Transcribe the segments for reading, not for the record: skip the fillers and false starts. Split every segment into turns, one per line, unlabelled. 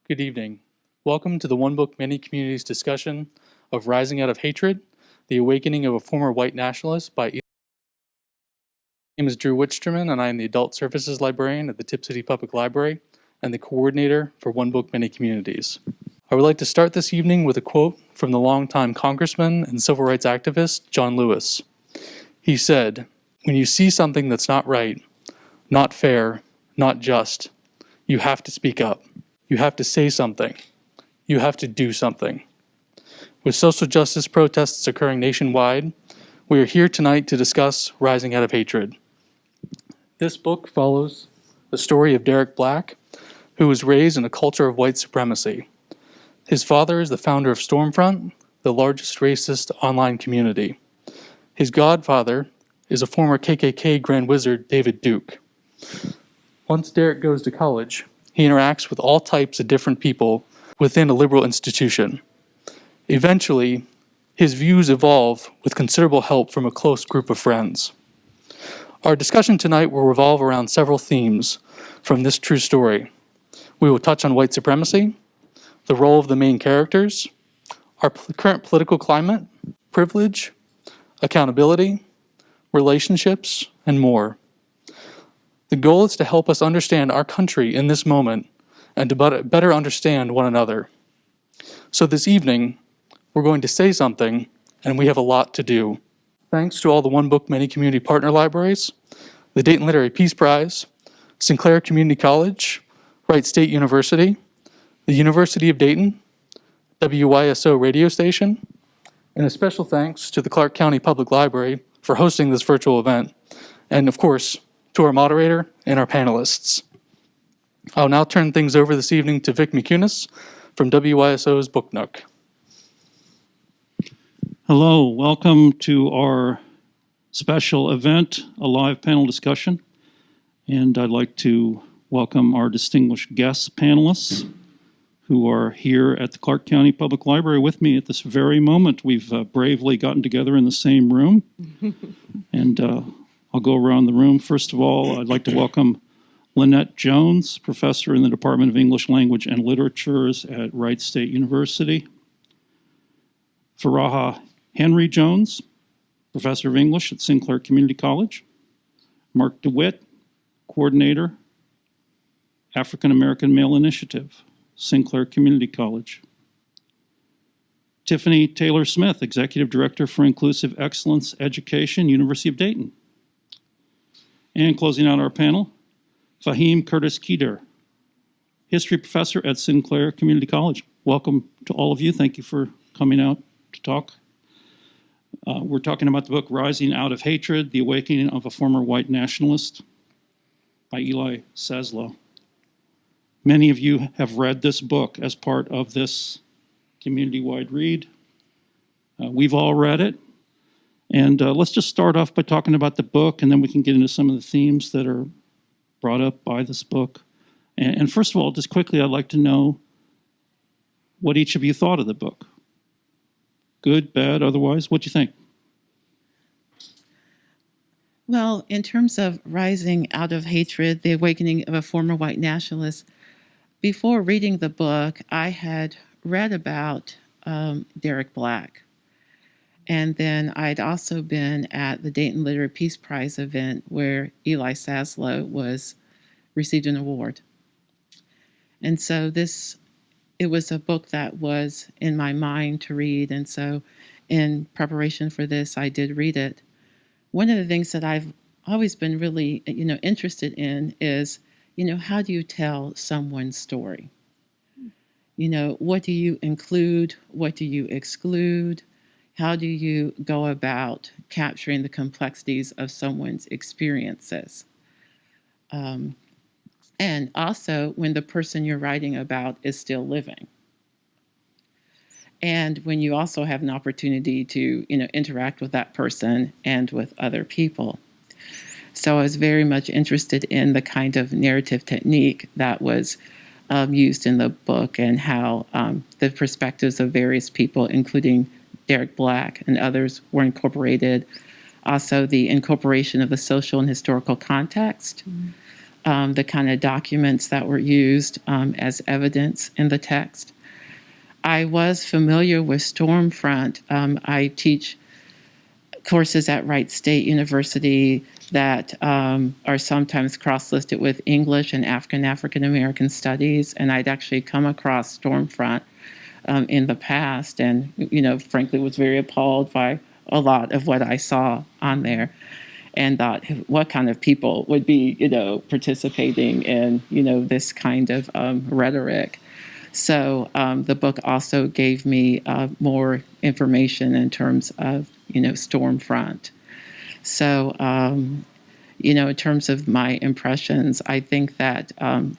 Good evening. Welcome to the One Book Many Communities discussion of Rising Out of Hatred, The Awakening of a Former White Nationalist by Eli. My name is Drew Wichterman, and I am the Adult Services Librarian at the Tip City Public Library and the coordinator for One Book Many Communities. I would like to start this evening with a quote from the longtime Congressman and civil rights activist, John Lewis. He said, "When you see something that's not right, not fair, not just, you have to speak up. You have to say something. You have to do something." With social justice protests occurring nationwide, we are here tonight to discuss Rising Out of Hatred. This book follows the story of Derek Black, who was raised in a culture of white supremacy. His father is the founder of Stormfront, the largest racist online community. His godfather is a former KKK Grand Wizard, David Duke. Once Derek goes to college, he interacts with all types of different people within a liberal institution. Eventually, his views evolve with considerable help from a close group of friends. Our discussion tonight will revolve around several themes from this true story. We will touch on white supremacy, the role of the main characters, our current political climate, privilege, accountability, relationships, and more. The goal is to help us understand our country in this moment and to better understand one another. So this evening, we're going to say something, and we have a lot to do. Thanks to all the One Book Many Community Partner Libraries, the Dayton Literary Peace Prize, Sinclair Community College, Wright State University, the University of Dayton, WYSO radio station, and a special thanks to the Clark County Public Library for hosting this virtual event, and of course, to our moderator and our panelists. I'll now turn things over this evening to Vick Mickunas from WYSO's Book Nook.
Hello, welcome to our special event, a live panel discussion. And I'd like to welcome our distinguished guest panelists who are here at the Clark County Public Library with me at this very moment. We've bravely gotten together in the same room. And I'll go around the room. First of all, I'd like to welcome Lynette Jones, professor in the Department of English Language and Literatures at Wright State University. Furaha Henry Jones, professor of English at Sinclair Community College. Marc DeWitt, coordinator, African American Male Initiative, Sinclair Community College. Tiffany Taylor Smith, executive director for Inclusive Excellence Education, University of Dayton. And closing out our panel, Faheem Curtis-Khidr, history professor at Sinclair Community College. Welcome to all of you. Thank you for coming out to talk. We're talking about the book Rising Out of Hatred, The Awakening of a Former White Nationalist by Eli Saslow. Many of you have read this book as part of this community-wide read. We've all read it. And let's just start off by talking about the book, and then we can get into some of the themes that are brought up by this book. And first of all, just quickly, I'd like to know what each of you thought of the book. Good, bad, otherwise? What'd you think?
Well, in terms of Rising Out of Hatred, The Awakening of a Former White Nationalist, before reading the book, I had read about Derek Black. And then I'd also been at the Dayton Literary Peace Prize event where Eli Saslow received an award. And so it was a book that was in my mind to read. And so in preparation for this, I did read it. One of the things that I've always been really, interested in is, how do you tell someone's story? What do you include? What do you exclude? How do you go about capturing the complexities of someone's experiences? And also when the person you're writing about is still living. And when you also have an opportunity to, interact with that person and with other people. So I was very much interested in the kind of narrative technique that was used in the book and how the perspectives of various people, including Derek Black and others, were incorporated. Also, the incorporation of the social and historical context the kind of documents that were used as evidence in the text. I was familiar with Stormfront. I teach courses at Wright State University that are sometimes cross-listed with English and African American studies, and I'd actually come across Stormfront in the past, and frankly, was very appalled by a lot of what I saw on there, and thought, what kind of people would be, participating in, this kind of rhetoric. So the book also gave me more information in terms of, Stormfront. So, in terms of my impressions, I think that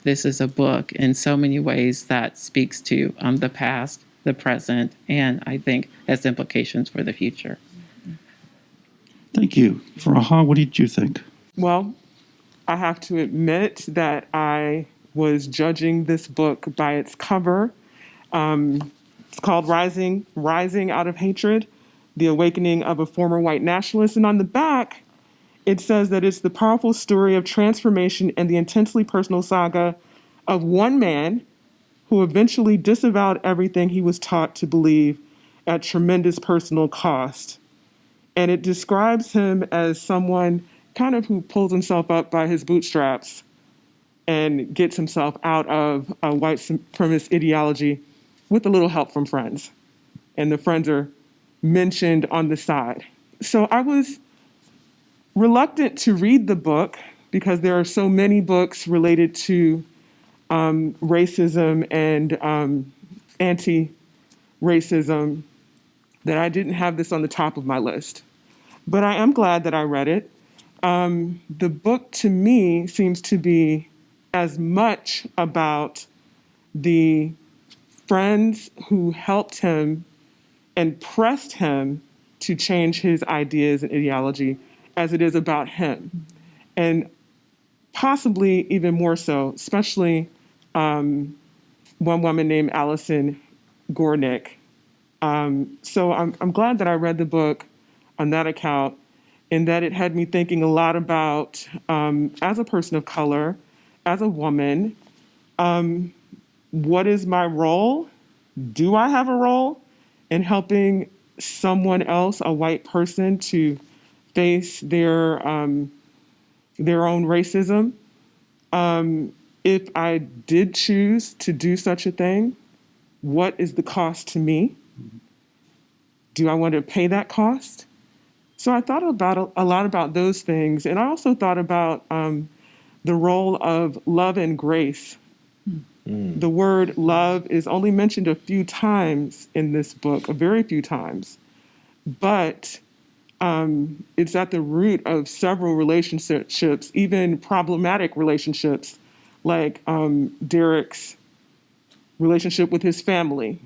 this is a book in so many ways that speaks to the past, the present, and I think has implications for the future.
Thank you. Furaha, what did you think?
Well, I have to admit that I was judging this book by its cover. It's called Rising Out of Hatred, The Awakening of a Former White Nationalist. And on the back, it says that it's the powerful story of transformation and the intensely personal saga of one man who eventually disavowed everything he was taught to believe at tremendous personal cost. And it describes him as someone kind of who pulls himself up by his bootstraps and gets himself out of a white supremacist ideology with a little help from friends. And the friends are mentioned on the side. So I was reluctant to read the book because there are so many books related to racism and anti-racism that I didn't have this on the top of my list. But I am glad that I read it. The book to me seems to be as much about the friends who helped him and pressed him to change his ideas and ideology as it is about him. And possibly even more so, especially one woman named Allison Gornick. So I'm glad that I read the book on that account, in that it had me thinking a lot about, as a person of color, as a woman, what is my role? Do I have a role in helping someone else, a white person, to face their own racism? If I did choose to do such a thing, what is the cost to me? Do I want to pay that cost? So I thought about a lot about those things. And I also thought about the role of love and grace. The word love is only mentioned a few times in this book, a very few times. But it's at the root of several relationships, even problematic relationships, like Derek's relationship with his family.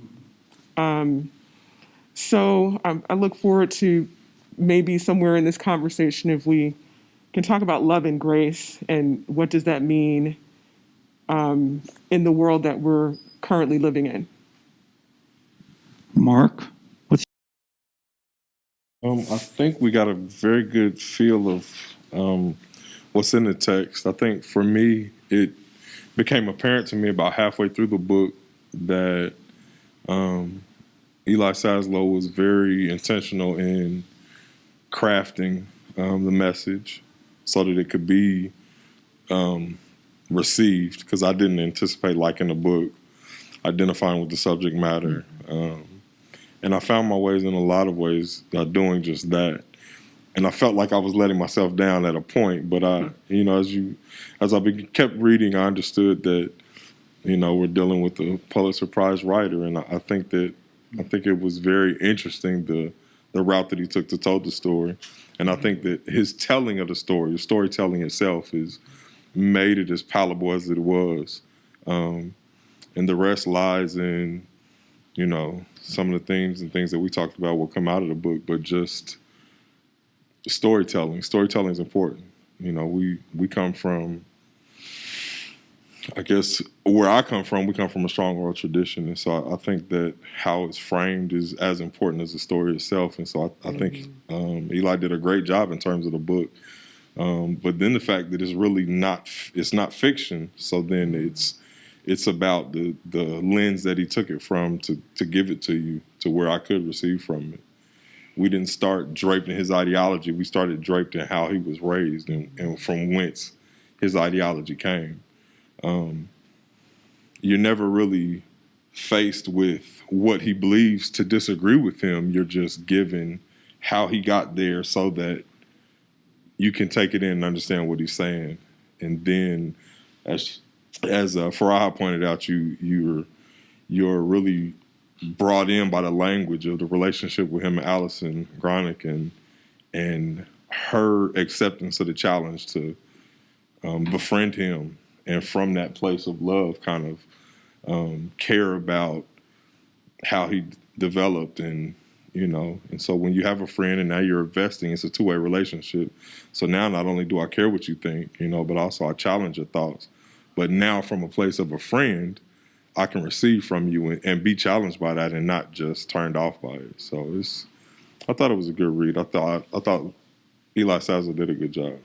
So I look forward to maybe somewhere in this conversation if we can talk about love and grace and what does that mean in the world that we're currently living in.
Marc, what's
I think we got a very good feel of what's in the text. I think for me, it became apparent to me about halfway through the book that Eli Saslow was very intentional in crafting the message so that it could be received, because I didn't anticipate liking the book, identifying with the subject matter. And I found my ways in a lot of ways doing just that. And I felt like I was letting myself down at a point, but as I kept reading, I understood that, we're dealing with a Pulitzer Prize writer, and I think it was very interesting the route that he took to tell the story. And I think that his telling of the storytelling itself is made it as palatable as it was. And the rest lies in, some of the themes and things that we talked about will come out of the book, but just storytelling. Storytelling is important. We come from, I guess, where I come from, we come from a strong oral tradition. And so I think that how it's framed is as important as the story itself. And so I think Eli did a great job in terms of the book, But then the fact that it's not fiction. So then it's about the lens that he took it from to give it to you to where I could receive from it. We didn't start draped in his ideology. We started draped in how he was raised and from whence his ideology came. You're never really faced with what he believes to disagree with him. You're just given how he got there so that you can take it in and understand what he's saying. And then, as Furaha pointed out, you're really brought in by the language of the relationship with him and Allison Gronick and her acceptance of the challenge to befriend him, and from that place of love kind of care about how he developed. And so when you have a friend and now you're investing, it's a two-way relationship. So now not only do I care what you think, but also I challenge your thoughts. But now from a place of a friend, I can receive from you and be challenged by that and not just turned off by it. So I thought it was a good read. I thought Eli Saslow did a good job.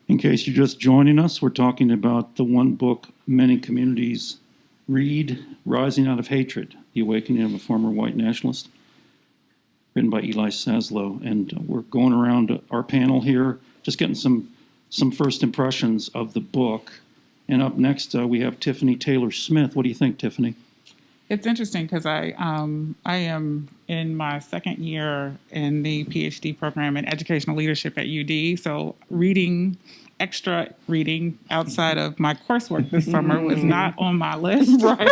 In case you're just joining us, we're talking about the one book many communities read, Rising Out of Hatred, The Awakening of a Former White Nationalist, written by Eli Saslow. And we're going around our panel here, just getting some first impressions of the book. And up next, we have Tiffany Taylor-Smith. What do you think, Tiffany?
It's interesting because I am in my second year in the PhD program in educational leadership at UD. So extra reading outside of my coursework this summer was not on my list. Right.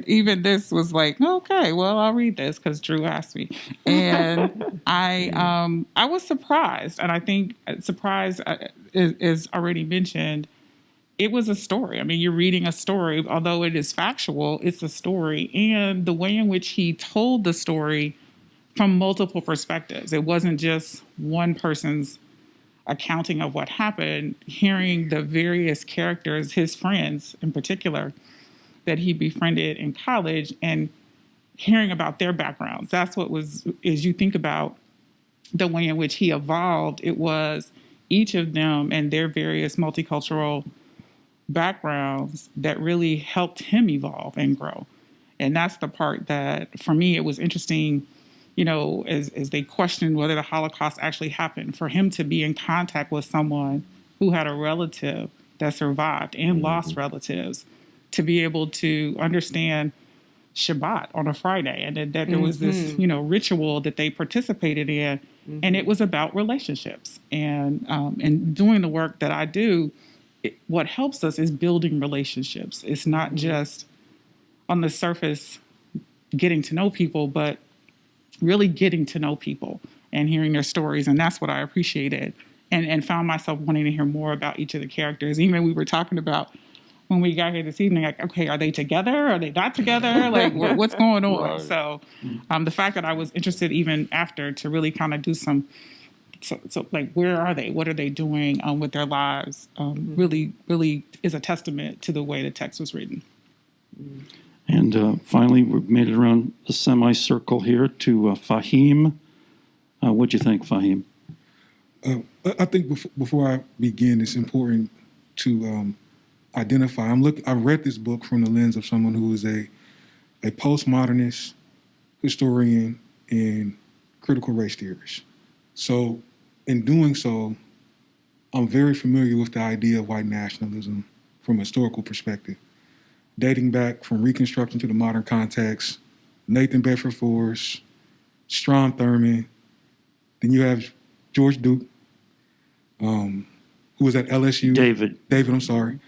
Even this was like, okay, well, I'll read this because Drew asked me. And I was surprised. And I think surprise is already mentioned. It was a story. I mean, you're reading a story, although it is factual, it's a story. And the way in which he told the story from multiple perspectives. It wasn't just one person's accounting of what happened, hearing the various characters, his friends in particular, that he befriended in college, and hearing about their backgrounds. That's what as you think about the way in which he evolved, it was each of them and their various multicultural backgrounds that really helped him evolve and grow. And that's the part that, for me, it was interesting, as they questioned whether the Holocaust actually happened, for him to be in contact with someone who had a relative that survived and lost relatives, to be able to understand Shabbat on a Friday, and that there was this, ritual that they participated in, and it was about relationships. And doing the work that I do, what helps us is building relationships. It's not just on the surface getting to know people, but really getting to know people and hearing their stories. And that's what I appreciated and found myself wanting to hear more about each of the characters. Even we were talking about when we got here this evening, like, okay, are they together? Are they not together? Like, what's going on? Right. So the fact that I was interested even after to really kind of do some, so like, where are they? What are they doing with their lives? Really is a testament to the way the text was written.
And finally, we've made it around the semicircle here to Faheem. What'd you think, Faheem?
I think before I begin, it's important to identify. I've read this book from the lens of someone who is a postmodernist historian and critical race theorist. So in doing so, I'm very familiar with the idea of white nationalism from a historical perspective, dating back from Reconstruction to the modern context, Nathan Bedford Forrest, Strom Thurmond. Then you have George Duke, who was at LSU.
David,
I'm sorry.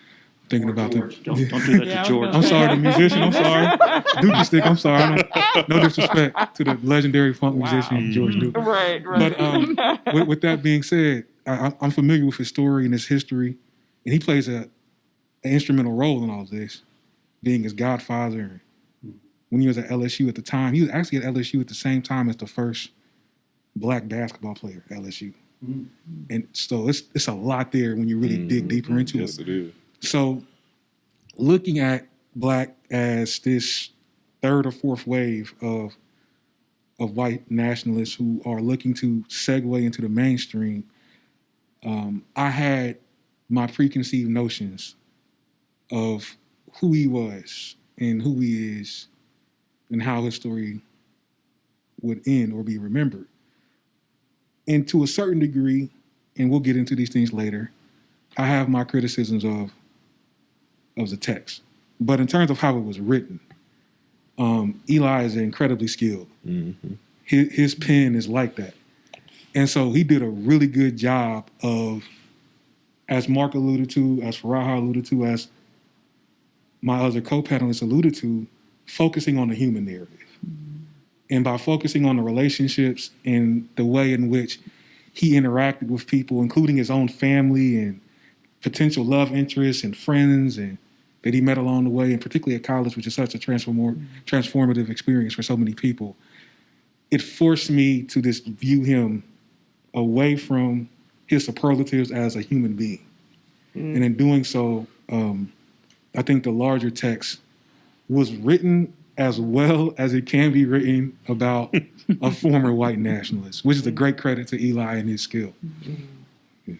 Thinking about
George. Don't do that to George.
I'm sorry, the musician. I'm sorry. Dookie Stick. I'm sorry. No disrespect to the legendary funk musician George Duke.
Right.
But with that being said, I'm familiar with his story and his history, and he plays an instrumental role in all of this, being his godfather. When he was at LSU at the time, he was actually at LSU at the same time as the first black basketball player at LSU. And so it's a lot there when you really dig deeper into it.
Yes, it is.
So looking at Black as this third or fourth wave of of white nationalists who are looking to segue into the mainstream, I had my preconceived notions of who he was and who he is and how his story would end or be remembered. And to a certain degree, and we'll get into these things later, I have my criticisms of the text. But in terms of how it was written, Eli is incredibly skilled.
Mm-hmm.
His pen is like that. And so he did a really good job of, as Marc alluded to, as Furaha alluded to, as my other co-panelists alluded to, focusing on the human narrative. And by focusing on the relationships and the way in which he interacted with people, including his own family and potential love interests and friends and that he met along the way, and particularly at college, which is such a transformative experience for so many people, it forced me to just view him away from his superlatives as a human being. And in doing so, I think the larger text was written as well as it can be written about a former white nationalist, which is a great credit to Eli and his skill. Yeah.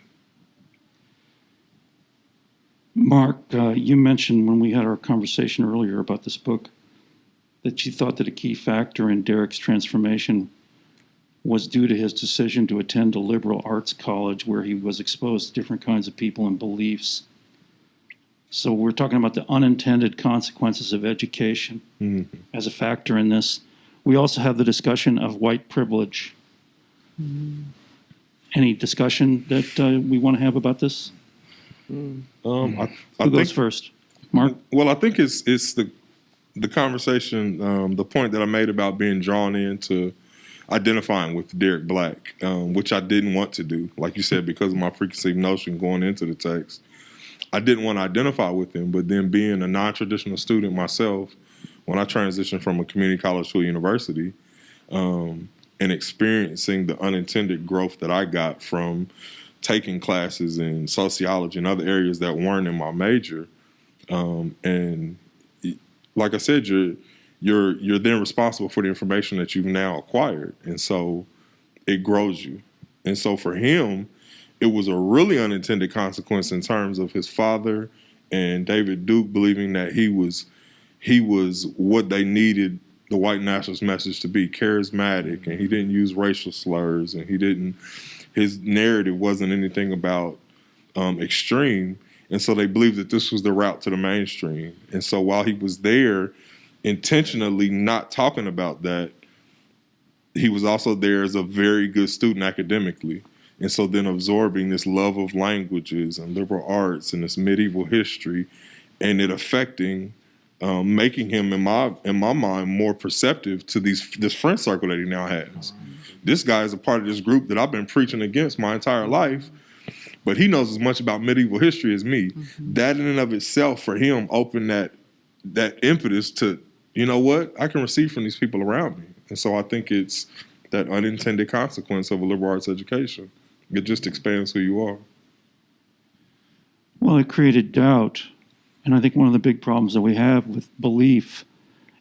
Marc, you mentioned when we had our conversation earlier about this book that you thought that a key factor in Derek's transformation was due to his decision to attend a liberal arts college where he was exposed to different kinds of people and beliefs. So we're talking about the unintended consequences of education as a factor in this. We also have the discussion of white privilege. Any discussion that we want to have about this?
I
Who
think,
goes first? Marc?
Well, I think it's the conversation, the point that I made about being drawn into identifying with Derek Black, which I didn't want to do, like you said, because of my preconceived notion going into the text. I didn't want to identify with him, but then being a non-traditional student myself, when I transitioned from a community college to a university, and experiencing the unintended growth that I got from taking classes in sociology and other areas that weren't in my major, and like I said, you're then responsible for the information that you've now acquired, and so it grows you. And so for him, it was a really unintended consequence in terms of his father and David Duke believing that he was what they needed the white nationalist message to be, charismatic, and he didn't use racial slurs, and his narrative wasn't anything about extreme. And so they believed that this was the route to the mainstream. And so while he was there intentionally not talking about that, he was also there as a very good student academically. And so then absorbing this love of languages and liberal arts and this medieval history, and it affecting, making him, in my mind, more perceptive to this friend circle that he now has. This guy is a part of this group that I've been preaching against my entire life, but he knows as much about medieval history as me. That in and of itself for him opened that impetus to, you know what, I can receive from these people around me. And so I think it's that unintended consequence of a liberal arts education. It just expands who you are.
Well, it created doubt. And I think one of the big problems that we have with belief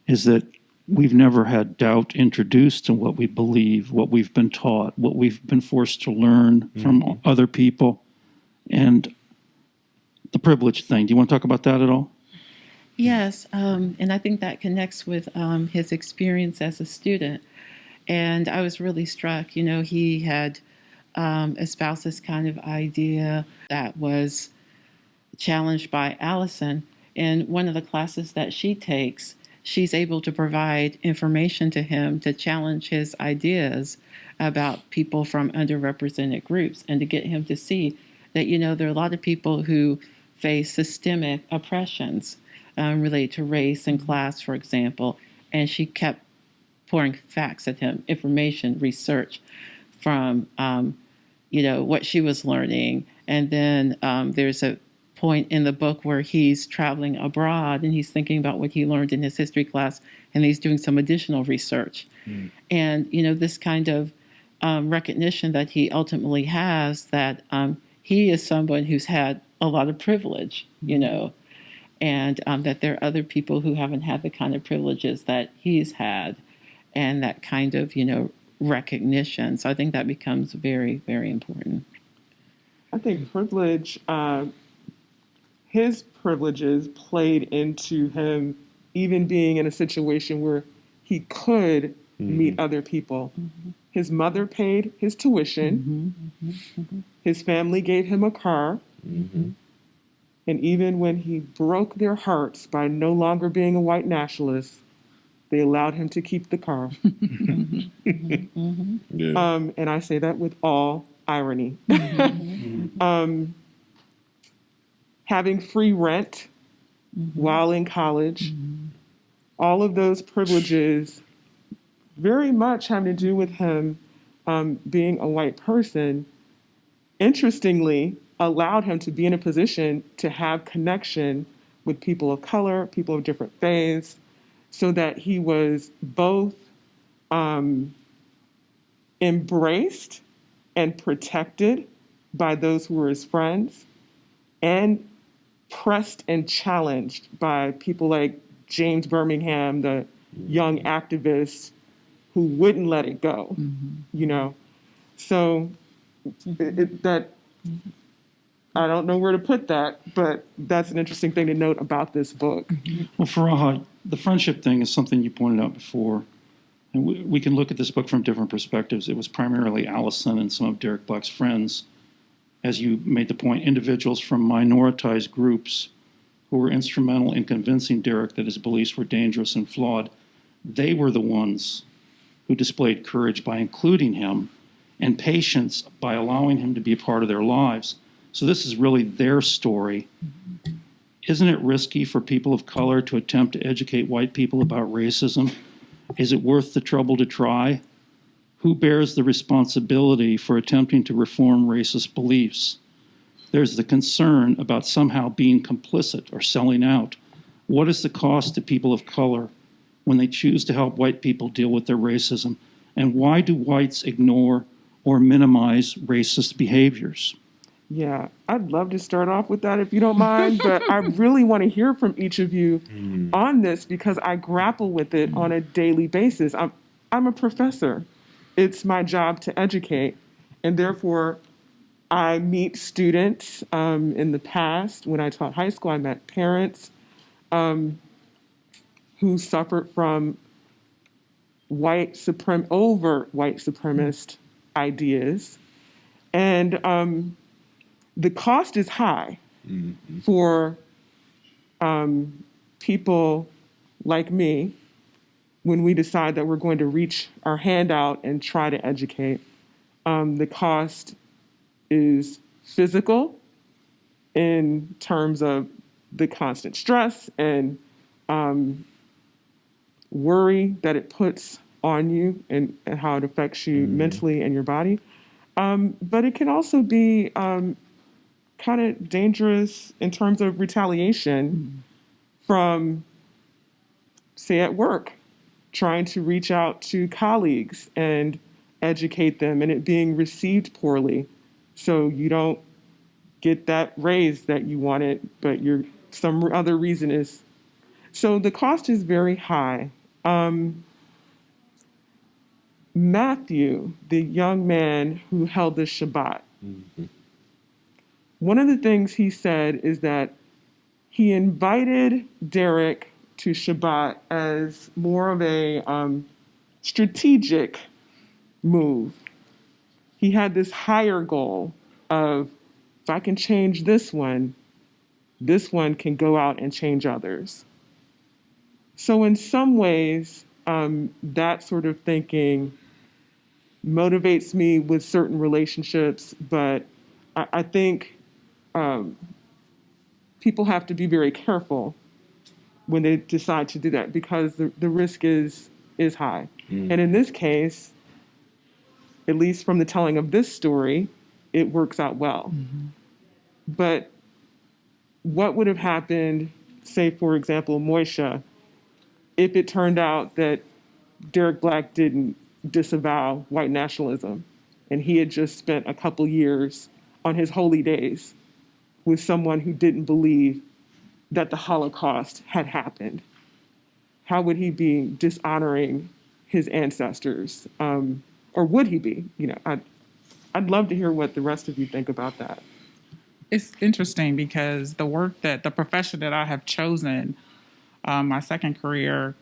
is that we've never had doubt introduced to what we believe, what we've been taught, what we've been forced to learn from other people, and the privilege thing. Do you want to talk about that at all?
Yes, and I think that connects with his experience as a student. And I was really struck, he had espoused this kind of idea that was challenged by Allison. In one of the classes that she takes, she's able to provide information to him to challenge his ideas about people from underrepresented groups and to get him to see that, there are a lot of people who face systemic oppressions related to race and class, for example. And she kept pouring facts at him, information, research from, what she was learning. And then there's a point in the book where he's traveling abroad and he's thinking about what he learned in his history class, and he's doing some additional research. And, this kind of recognition that he ultimately has that he is someone who's had a lot of privilege, and that there are other people who haven't had the kind of privileges that he's had. and that kind of, recognition. So I think that becomes very, very important.
I think his privileges played into him even being in a situation where he could meet other people. His mother paid his tuition. His family gave him a car. And even when he broke their hearts by no longer being a white nationalist, they allowed him to keep the car.
Yeah.
And I say that with all irony. Having free rent while in college, all of those privileges very much have to do with him being a white person. Interestingly, allowed him to be in a position to have connection with people of color, people of different faiths, so that he was both embraced and protected by those who were his friends, and pressed and challenged by people like James Birmingham, the young activist who wouldn't let it go, So that I don't know where to put that, but that's an interesting thing to note about this book.
Well, Furaha, the friendship thing is something you pointed out before. And we can look at this book from different perspectives. It was primarily Allison and some of Derek Black's friends, as you made the point, individuals from minoritized groups who were instrumental in convincing Derek that his beliefs were dangerous and flawed. They were the ones who displayed courage by including him and patience by allowing him to be a part of their lives. So this is really their story. Isn't it risky for people of color to attempt to educate white people about racism? Is it worth the trouble to try? Who bears the responsibility for attempting to reform racist beliefs? There's the concern about somehow being complicit or selling out. What is the cost to people of color when they choose to help white people deal with their racism? And why do whites ignore or minimize racist behaviors?
Yeah, I'd love to start off with that if you don't mind, but I really want to hear from each of you on this because I grapple with it on a daily basis. I'm a professor. It's my job to educate, and therefore I meet students. In the past, when I taught high school, I met parents who suffered from overt white supremacist ideas, and the cost is high for people like me when we decide that we're going to reach our hand out and try to educate. The cost is physical in terms of the constant stress and worry that it puts on you and how it affects you mentally and your body. But it can also be kind of dangerous in terms of retaliation from, say, at work, trying to reach out to colleagues and educate them and it being received poorly. So you don't get that raise that you wanted, but some other reason is. So the cost is very high. Matthew, the young man who held the Shabbat, one of the things he said is that he invited Derek to Shabbat as more of a strategic move. He had this higher goal of, if I can change this one can go out and change others. So in some ways, that sort of thinking motivates me with certain relationships, but I think people have to be very careful when they decide to do that because the risk is high. And in this case, at least from the telling of this story, it works out well. But what would have happened, say, for example, Moisha, if it turned out that Derek Black didn't disavow white nationalism and he had just spent a couple years on his holy days with someone who didn't believe that the Holocaust had happened? How would he be dishonoring his ancestors, or would he be? I'd love to hear what the rest of you think about that.
It's interesting because the profession that I have chosen, my second career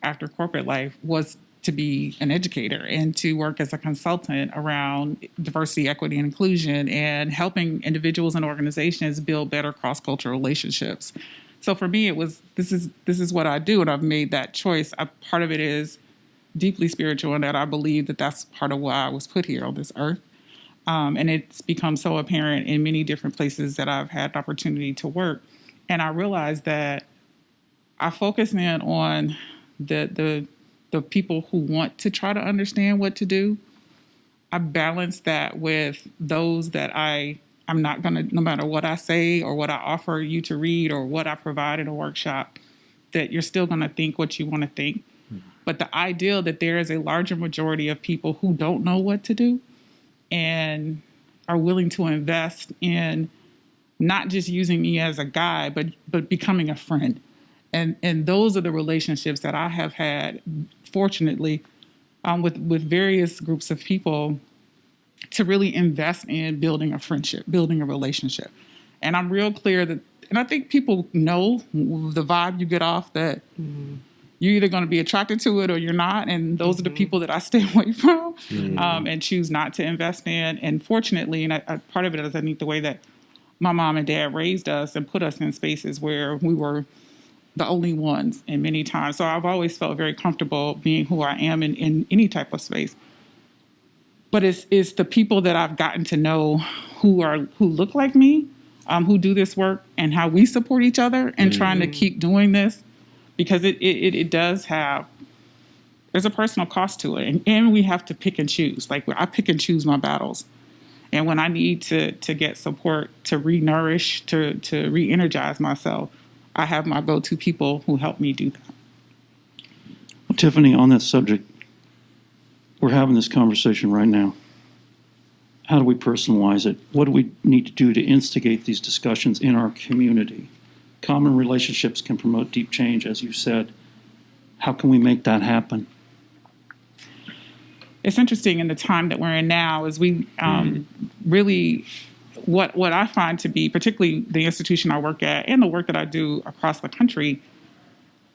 after corporate life, was to be an educator and to work as a consultant around diversity, equity, and inclusion, and helping individuals and organizations build better cross-cultural relationships. So for me, it was this is what I do, and I've made that choice. Part of it is deeply spiritual, in that I believe that that's part of why I was put here on this earth. And it's become so apparent in many different places that I've had the opportunity to work. And I realized that I focus in on the people who want to try to understand what to do. I balance that with those that I'm not going to, no matter what I say or what I offer you to read or what I provide in a workshop, that you're still going to think what you want to think. But the ideal that there is a larger majority of people who don't know what to do and are willing to invest in not just using me as a guide, but becoming a friend. And those are the relationships that I have had, fortunately, with various groups of people, to really invest in building a friendship, building a relationship. And I'm real clear that, and I think people know the vibe you get off, that you're either going to be attracted to it or you're not. And those are the people that I stay away from and choose not to invest in. And fortunately, and part of it is I think the way that my mom and dad raised us and put us in spaces where we were the only ones in many times. So I've always felt very comfortable being who I am in any type of space. But it's the people that I've gotten to know who look like me, who do this work, and how we support each other and trying to keep doing this, because it does have, there's a personal cost to it. And we have to pick and choose. Like, I pick and choose my battles. And when I need to get support, to re-nourish, to re-energize myself, I have my go-to people who help me do that.
Well, Tiffany, on that subject, we're having this conversation right now. How do we personalize it? What do we need to do to instigate these discussions in our community? Common relationships can promote deep change, as you said. How can we make that happen?
It's interesting in the time that we're in now, is we really, what I find to be, particularly the institution I work at and the work that I do across the country,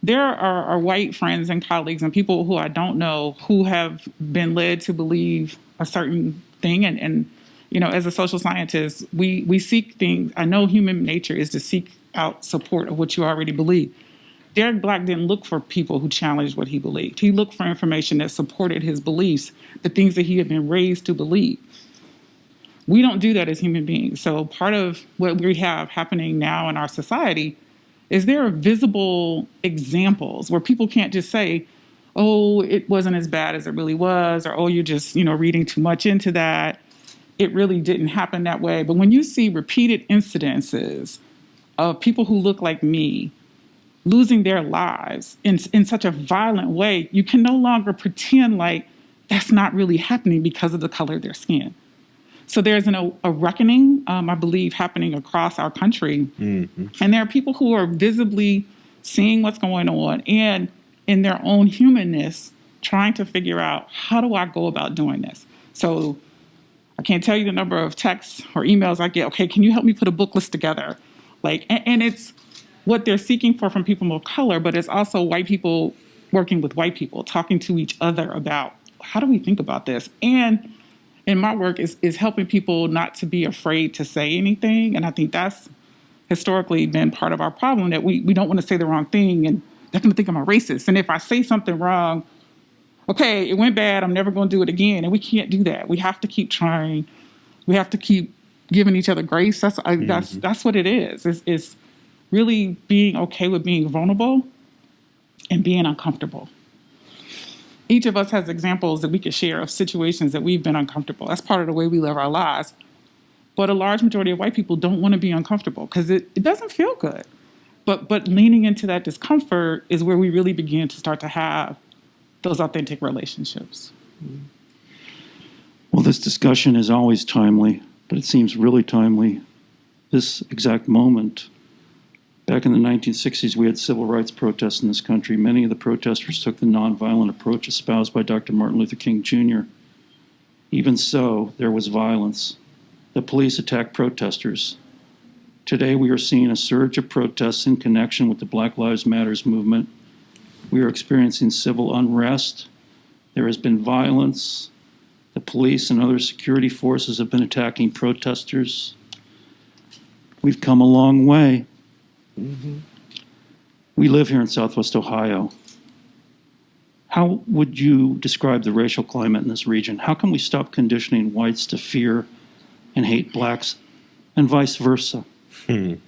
there are white friends and colleagues and people who I don't know who have been led to believe a certain thing. And as a social scientist, we seek things. I know human nature is to seek out support of what you already believe. Derek Black didn't look for people who challenged what he believed. He looked for information that supported his beliefs, the things that he had been raised to believe. We don't do that as human beings. So part of what we have happening now in our society is there are visible examples where people can't just say, oh, it wasn't as bad as it really was, or, oh, you're just, reading too much into that. It really didn't happen that way. But when you see repeated incidences of people who look like me losing their lives in such a violent way, you can no longer pretend like that's not really happening because of the color of their skin. So there's a reckoning, I believe, happening across our country. Mm-hmm. And there are people who are visibly seeing what's going on and in their own humanness trying to figure out, how do I go about doing this? So I can't tell you the number of texts or emails I get. Okay, can you help me put a book list together? And it's what they're seeking for from people of color, but it's also white people working with white people, talking to each other about, how do we think about this? And in my work is helping people not to be afraid to say anything. And I think that's historically been part of our problem, that we don't want to say the wrong thing, and they're going to think I'm a racist. And if I say something wrong, okay, it went bad, I'm never going to do it again. And we can't do that. We have to keep trying. We have to keep giving each other grace. That's what it is. It's really being okay with being vulnerable and being uncomfortable. Each of us has examples that we could share of situations that we've been uncomfortable. That's part of the way we live our lives. But a large majority of white people don't want to be uncomfortable because it doesn't feel good. But leaning into that discomfort is where we really begin to start to have those authentic relationships.
Well, this discussion is always timely, but it seems really timely this exact moment. Back in the 1960s, we had civil rights protests in this country. Many of the protesters took the nonviolent approach espoused by Dr. Martin Luther King Jr. Even so, there was violence. The police attacked protesters. Today, we are seeing a surge of protests in connection with the Black Lives Matter movement. We are experiencing civil unrest. There has been violence. The police and other security forces have been attacking protesters. We've come a long way. We live here in Southwest Ohio. How would you describe the racial climate in this region? How can we stop conditioning whites to fear and hate blacks and vice versa?
Fair.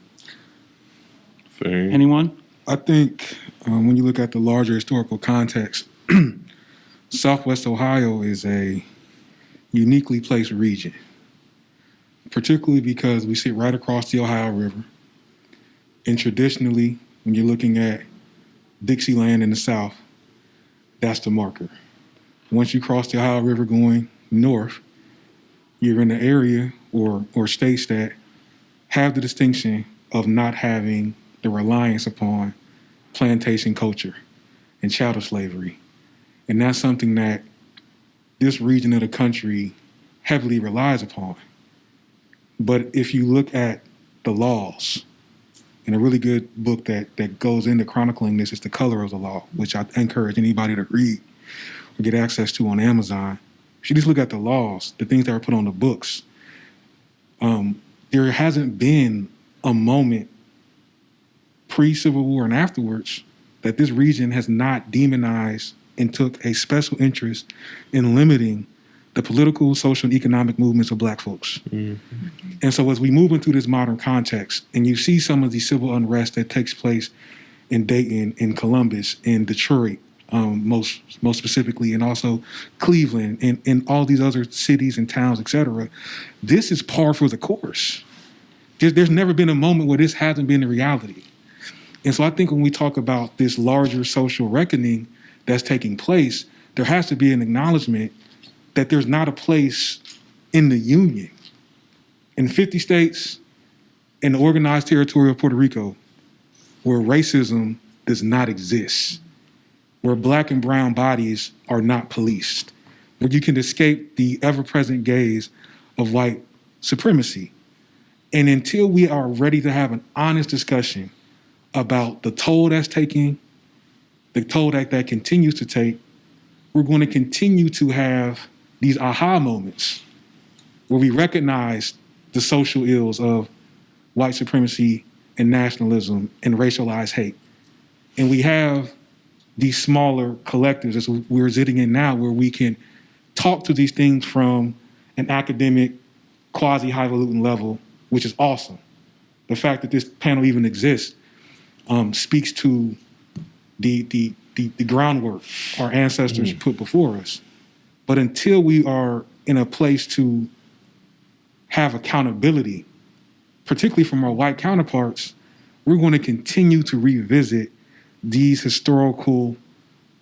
Anyone?
I think when you look at the larger historical context, Southwest Ohio is a uniquely placed region, particularly because we sit right across the Ohio River. And traditionally, when you're looking at Dixieland in the South, that's the marker. Once you cross the Ohio River going north, you're in an area or states that have the distinction of not having the reliance upon plantation culture and chattel slavery. And that's something that this region of the country heavily relies upon. But if you look at the laws, and a really good book that goes into chronicling this is The Color of the Law, which I encourage anybody to read or get access to on Amazon. If you just look at the laws, the things that are put on the books, there hasn't been a moment pre-Civil War and afterwards that this region has not demonized and took a special interest in limiting the political, social, and economic movements of Black folks. And so as we move into this modern context, and you see some of the civil unrest that takes place in Dayton, in Columbus, in Detroit, most specifically, and also Cleveland, and all these other cities and towns, et cetera, this is par for the course. There's never been a moment where this hasn't been the reality. And so I think when we talk about this larger social reckoning that's taking place, there has to be an acknowledgement that there's not a place in the Union, in 50 states, in the organized territory of Puerto Rico, where racism does not exist, where Black and brown bodies are not policed, where you can escape the ever-present gaze of white supremacy. And until we are ready to have an honest discussion about the toll that's taking, the toll that continues to take, we're going to continue to have these aha moments where we recognize the social ills of white supremacy and nationalism and racialized hate. And we have these smaller collectives as we're sitting in now where we can talk to these things from an academic, quasi-highfalutin level, which is awesome. The fact that this panel even exists speaks to the groundwork our ancestors put before us. But until we are in a place to have accountability, particularly from our white counterparts, we're going to continue to revisit these historical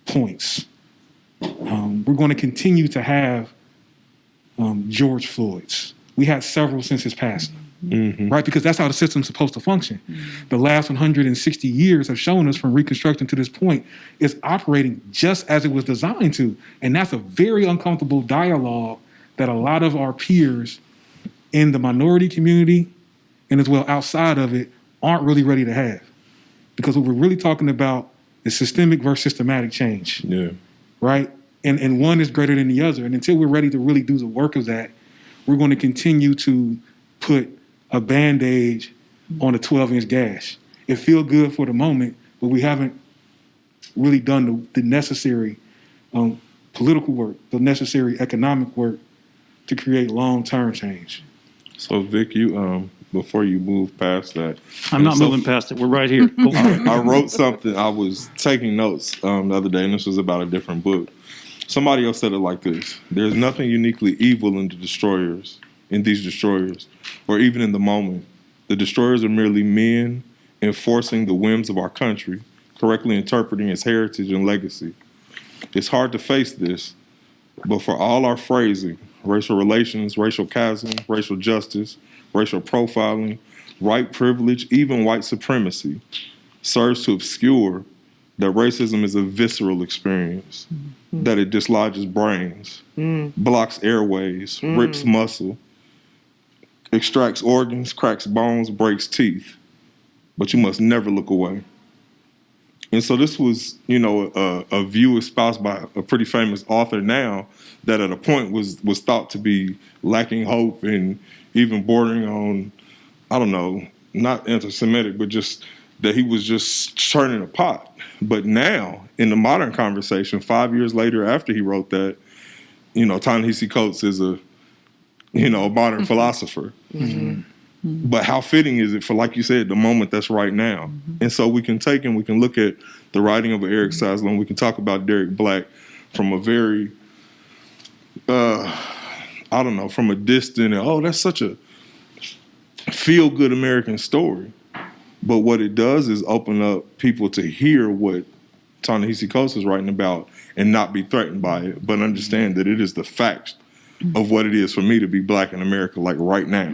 points. We're going to continue to have George Floyd's. We had several since his passing, right? Because that's how the system's supposed to function. The last 160 years have shown us from Reconstruction to this point is operating just as it was designed to. And that's a very uncomfortable dialogue that a lot of our peers in the minority community and as well outside of it aren't really ready to have. Because what we're really talking about is systemic versus systematic change, right? And one is greater than the other. And until we're ready to really do the work of that, we're going to continue to put a Band-Aid on a 12-inch gash. It feels good for the moment, but we haven't really done the necessary political work, the necessary economic work to create long-term change.
So, Vic, you before you move past that,
I'm not moving past it. We're right here.
I wrote something. I was taking notes the other day, and this was about a different book. Somebody else said it like this: "There's nothing uniquely evil in these destroyers, or even in the moment. The destroyers are merely men enforcing the whims of our country, correctly interpreting its heritage and legacy. It's hard to face this, but for all our phrasing, racial relations, racial chasm, racial justice, racial profiling, white privilege, even white supremacy, serves to obscure that racism is a visceral experience, that it dislodges brains, blocks airways, rips muscle, extracts organs, cracks bones, breaks teeth, but you must never look away. And so this was, a view espoused by a pretty famous author now that at a point was thought to be lacking hope and even bordering on, I don't know, not anti-Semitic, but just that he was just churning a pot. But now, in the modern conversation, 5 years later after he wrote that, Ta-Nehisi Coates is a modern philosopher. But how fitting is it for, like you said, the moment that's right now? And so we can take and we can look at the writing of Eric Saslow, and we can talk about Derek Black from a very, from a distant, that's such a feel-good American story. But what it does is open up people to hear what Ta-Nehisi Coates is writing about and not be threatened by it, but understand that it is the fact of what it is for me to be Black in America, like right now.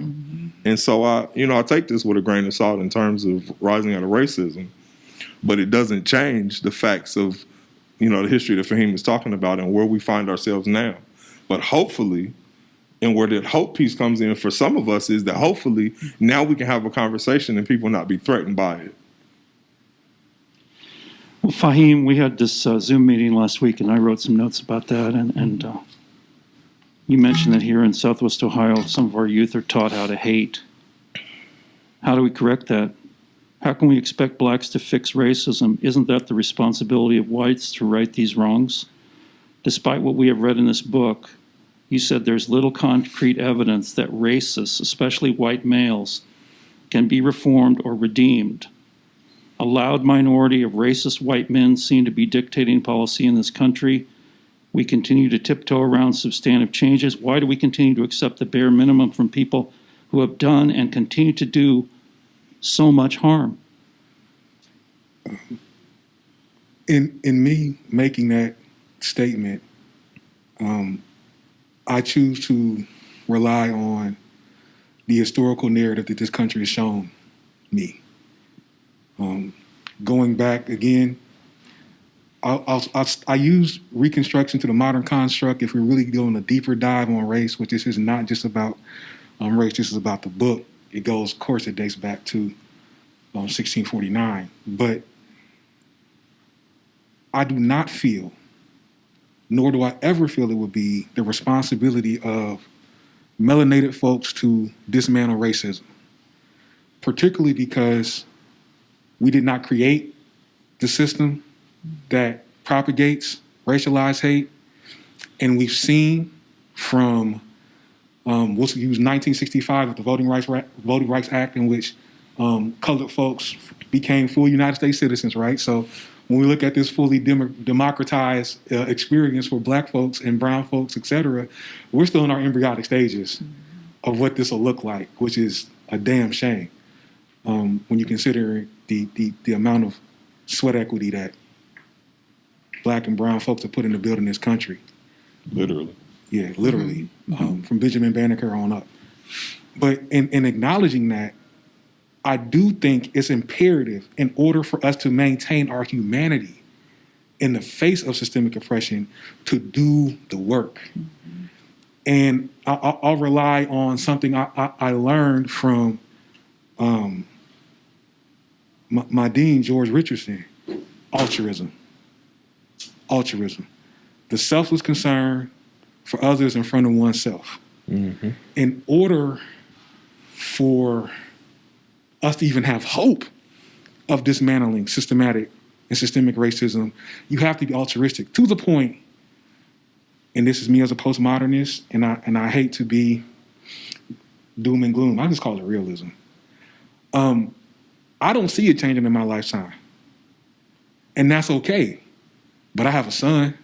And so I take this with a grain of salt in terms of rising out of racism, but it doesn't change the facts of, the history that Faheem is talking about and where we find ourselves now. But hopefully, and where that hope piece comes in for some of us is that hopefully now we can have a conversation and people not be threatened by it.
Well, Faheem, we had this Zoom meeting last week, and I wrote some notes about that. And you mentioned that here in Southwest Ohio, some of our youth are taught how to hate. How do we correct that? How can we expect Blacks to fix racism? Isn't that the responsibility of whites to right these wrongs? Despite what we have read in this book, you said there's little concrete evidence that racists, especially white males, can be reformed or redeemed. A loud minority of racist white men seem to be dictating policy in this country. We continue to tiptoe around substantive changes. Why do we continue to accept the bare minimum from people who have done and continue to do so much harm?
In me making that statement, I choose to rely on the historical narrative that this country has shown me. Going back again, I use reconstruction to the modern construct if we're really doing a deeper dive on race, which this is not just about race, this is about the book. It goes, of course, it dates back to 1649. But I do not feel, nor do I ever feel it would be the responsibility of melanated folks to dismantle racism, particularly because we did not create the system that propagates racialized hate. And we've seen from, we'll use 1965 with the Voting Rights Act, in which colored folks became full United States citizens, right? So when we look at this fully democratized experience for Black folks and brown folks, et cetera, we're still in our embryonic stages of what this will look like, which is a damn shame when you consider the amount of sweat equity that Black and brown folks have put into building this country.
Literally.
Yeah, literally, from Benjamin Banneker on up. But in acknowledging that, I do think it's imperative in order for us to maintain our humanity in the face of systemic oppression to do the work. And I'll rely on something I learned from my dean, George Richardson, altruism. The selfless concern for others in front of oneself. In order for us to even have hope of dismantling systematic and systemic racism, you have to be altruistic to the point, and this is me as a postmodernist, and I hate to be doom and gloom, I just call it realism. I don't see it changing in my lifetime, and that's okay. But I have a son,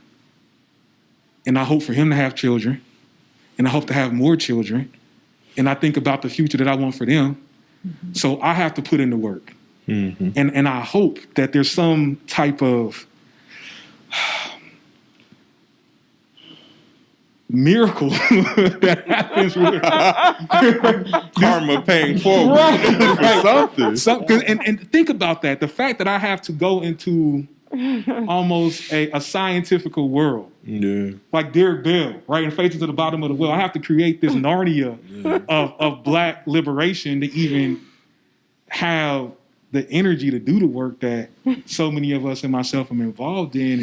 and I hope for him to have children, and I hope to have more children, and I think about the future that I want for them. So I have to put in the work. And I hope that there's some type of miracle that happens with
Karma paying forward for something.
and think about that. The fact that I have to go into almost a scientific world,
Yeah.
like Derek Bell, right, in Faces at the Bottom of the Well. I have to create this Narnia of Black liberation to even have the energy to do the work that so many of us and myself am involved in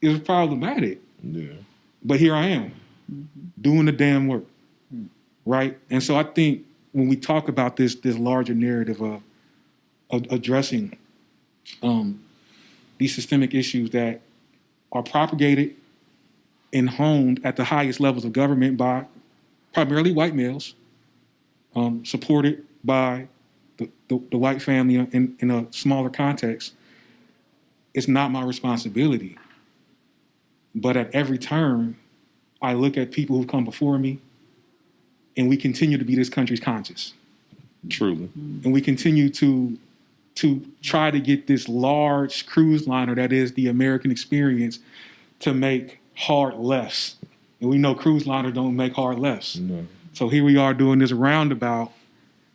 is problematic.
Yeah.
But here I am, doing the damn work, right? And so I think when we talk about this larger narrative of addressing these systemic issues that are propagated and honed at the highest levels of government by primarily white males, supported by the white family in a smaller context, it's not my responsibility. But at every turn, I look at people who've come before me, and we continue to be this country's conscience.
Truly.
And we continue to try to get this large cruise liner that is the American experience to make hard less. And we know cruise liners don't make hard less.
No.
So here we are doing this roundabout,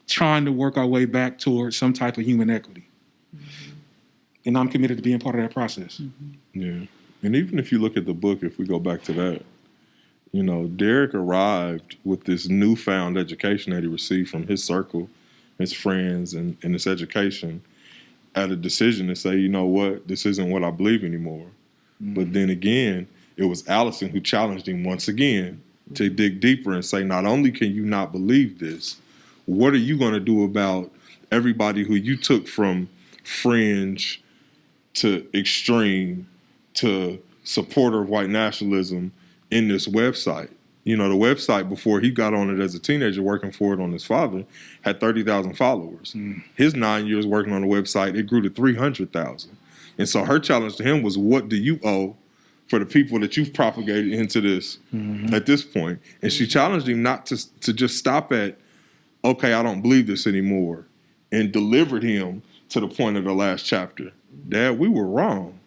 trying to work our way back towards some type of human equity. And I'm committed to being part of that process.
Yeah. And even if you look at the book, if we go back to that, you know, Derek arrived with this newfound education that he received from his circle, his friends, and his education at a decision to say, you know what, this isn't what I believe anymore. But then again, it was Allison who challenged him once again to dig deeper and say, not only can you not believe this, what are you going to do about everybody who you took from fringe to extreme to supporter of white nationalism in this website? You know, the website, before he got on it as a teenager working for it on his father, had 30,000 followers. His 9 years working on the website, it grew to 300,000. And so her challenge to him was, what do you owe for the people that you've propagated into this at this point? And she challenged him not to just stop at, okay, I don't believe this anymore, and delivered him to the point of the last chapter. Dad, we were wrong.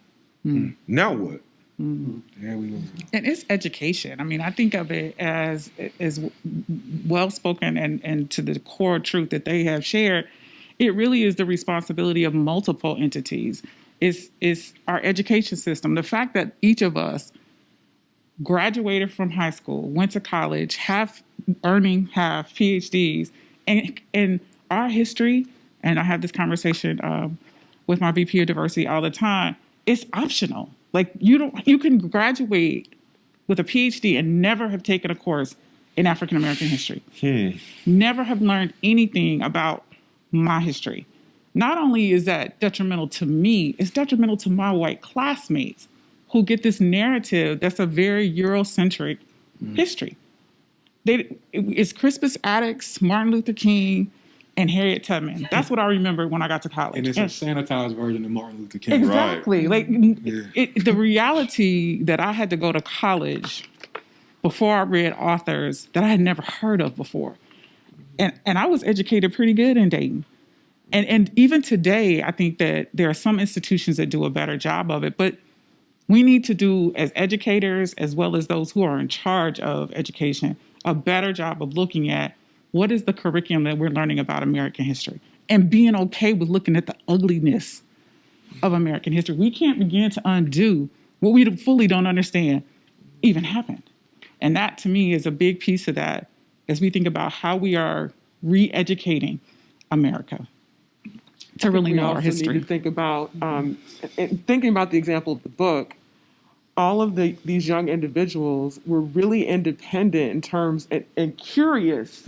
Now what?
Yeah, we were.
And it's education. I mean, I think of it as well spoken and to the core truth that they have shared. It really is the responsibility of multiple entities. It's our education system. The fact that each of us graduated from high school, went to college, have PhDs, and our history. And I have this conversation with my VP of diversity all the time. It's optional. Like you can graduate with a PhD and never have taken a course in African American history. Never have learned anything about my history. Not only is that detrimental to me, it's detrimental to my white classmates who get this narrative that's a very Eurocentric history. It's Crispus Attucks, Martin Luther King, and Harriet Tubman. That's what I remember when I got to college.
And it's a sanitized version of Martin Luther King.
Exactly.
Right.
Like the reality that I had to go to college before I read authors that I had never heard of before. And I was educated pretty good in Dayton. And even today, I think that there are some institutions that do a better job of it. But we need to do, as educators, as well as those who are in charge of education, a better job of looking at what is the curriculum that we're learning about American history and being okay with looking at the ugliness of American history. We can't begin to undo what we fully don't understand even happened. And that, to me, is a big piece of that as we think about how we are re-educating America to really know our history.
Need to think about, thinking about the example of the book, all of these young individuals were really independent in terms and curious,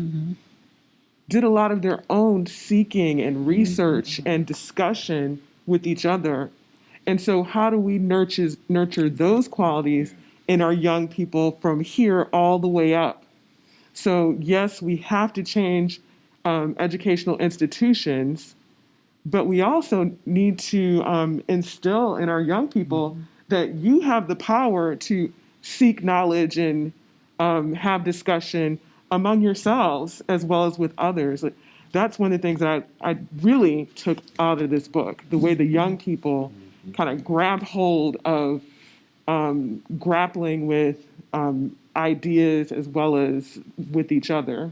did a lot of their own seeking and research and discussion with each other. And so how do we nurture those qualities in our young people from here all the way up? So yes, we have to change educational institutions, but we also need to instill in our young people that you have the power to seek knowledge and have discussion among yourselves as well as with others. Like, that's one of the things that I really took out of this book, the way the young people kind of grabbed hold of grappling with ideas as well as with each other.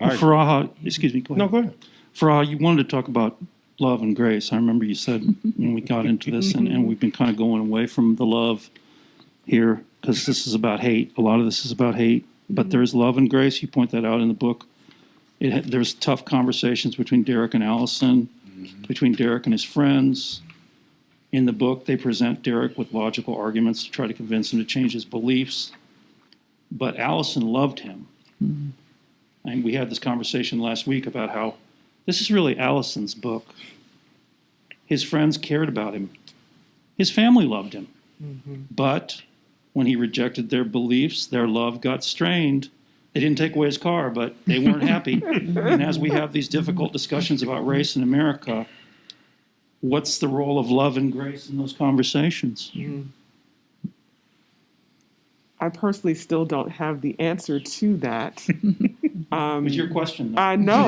Furaha, excuse me, go ahead.
No, go ahead.
Furaha, you wanted to talk about love and grace. I remember you said when we got into this, and we've been kind of going away from the love here because this is about hate. A lot of this is about hate, but there's love and grace. You point that out in the book. There's tough conversations between Derek and Allison, between Derek and his friends. In the book, they present Derek with logical arguments to try to convince him to change his beliefs. But Allison loved him. And we had this conversation last week about how this is really Allison's book. His friends cared about him. His family loved him. But when he rejected their beliefs, their love got strained. They didn't take away his car, but they weren't happy. And as we have these difficult discussions about race in America, what's the role of love and grace in those conversations?
I personally still don't have the answer to that.
It's your question, though.
I know.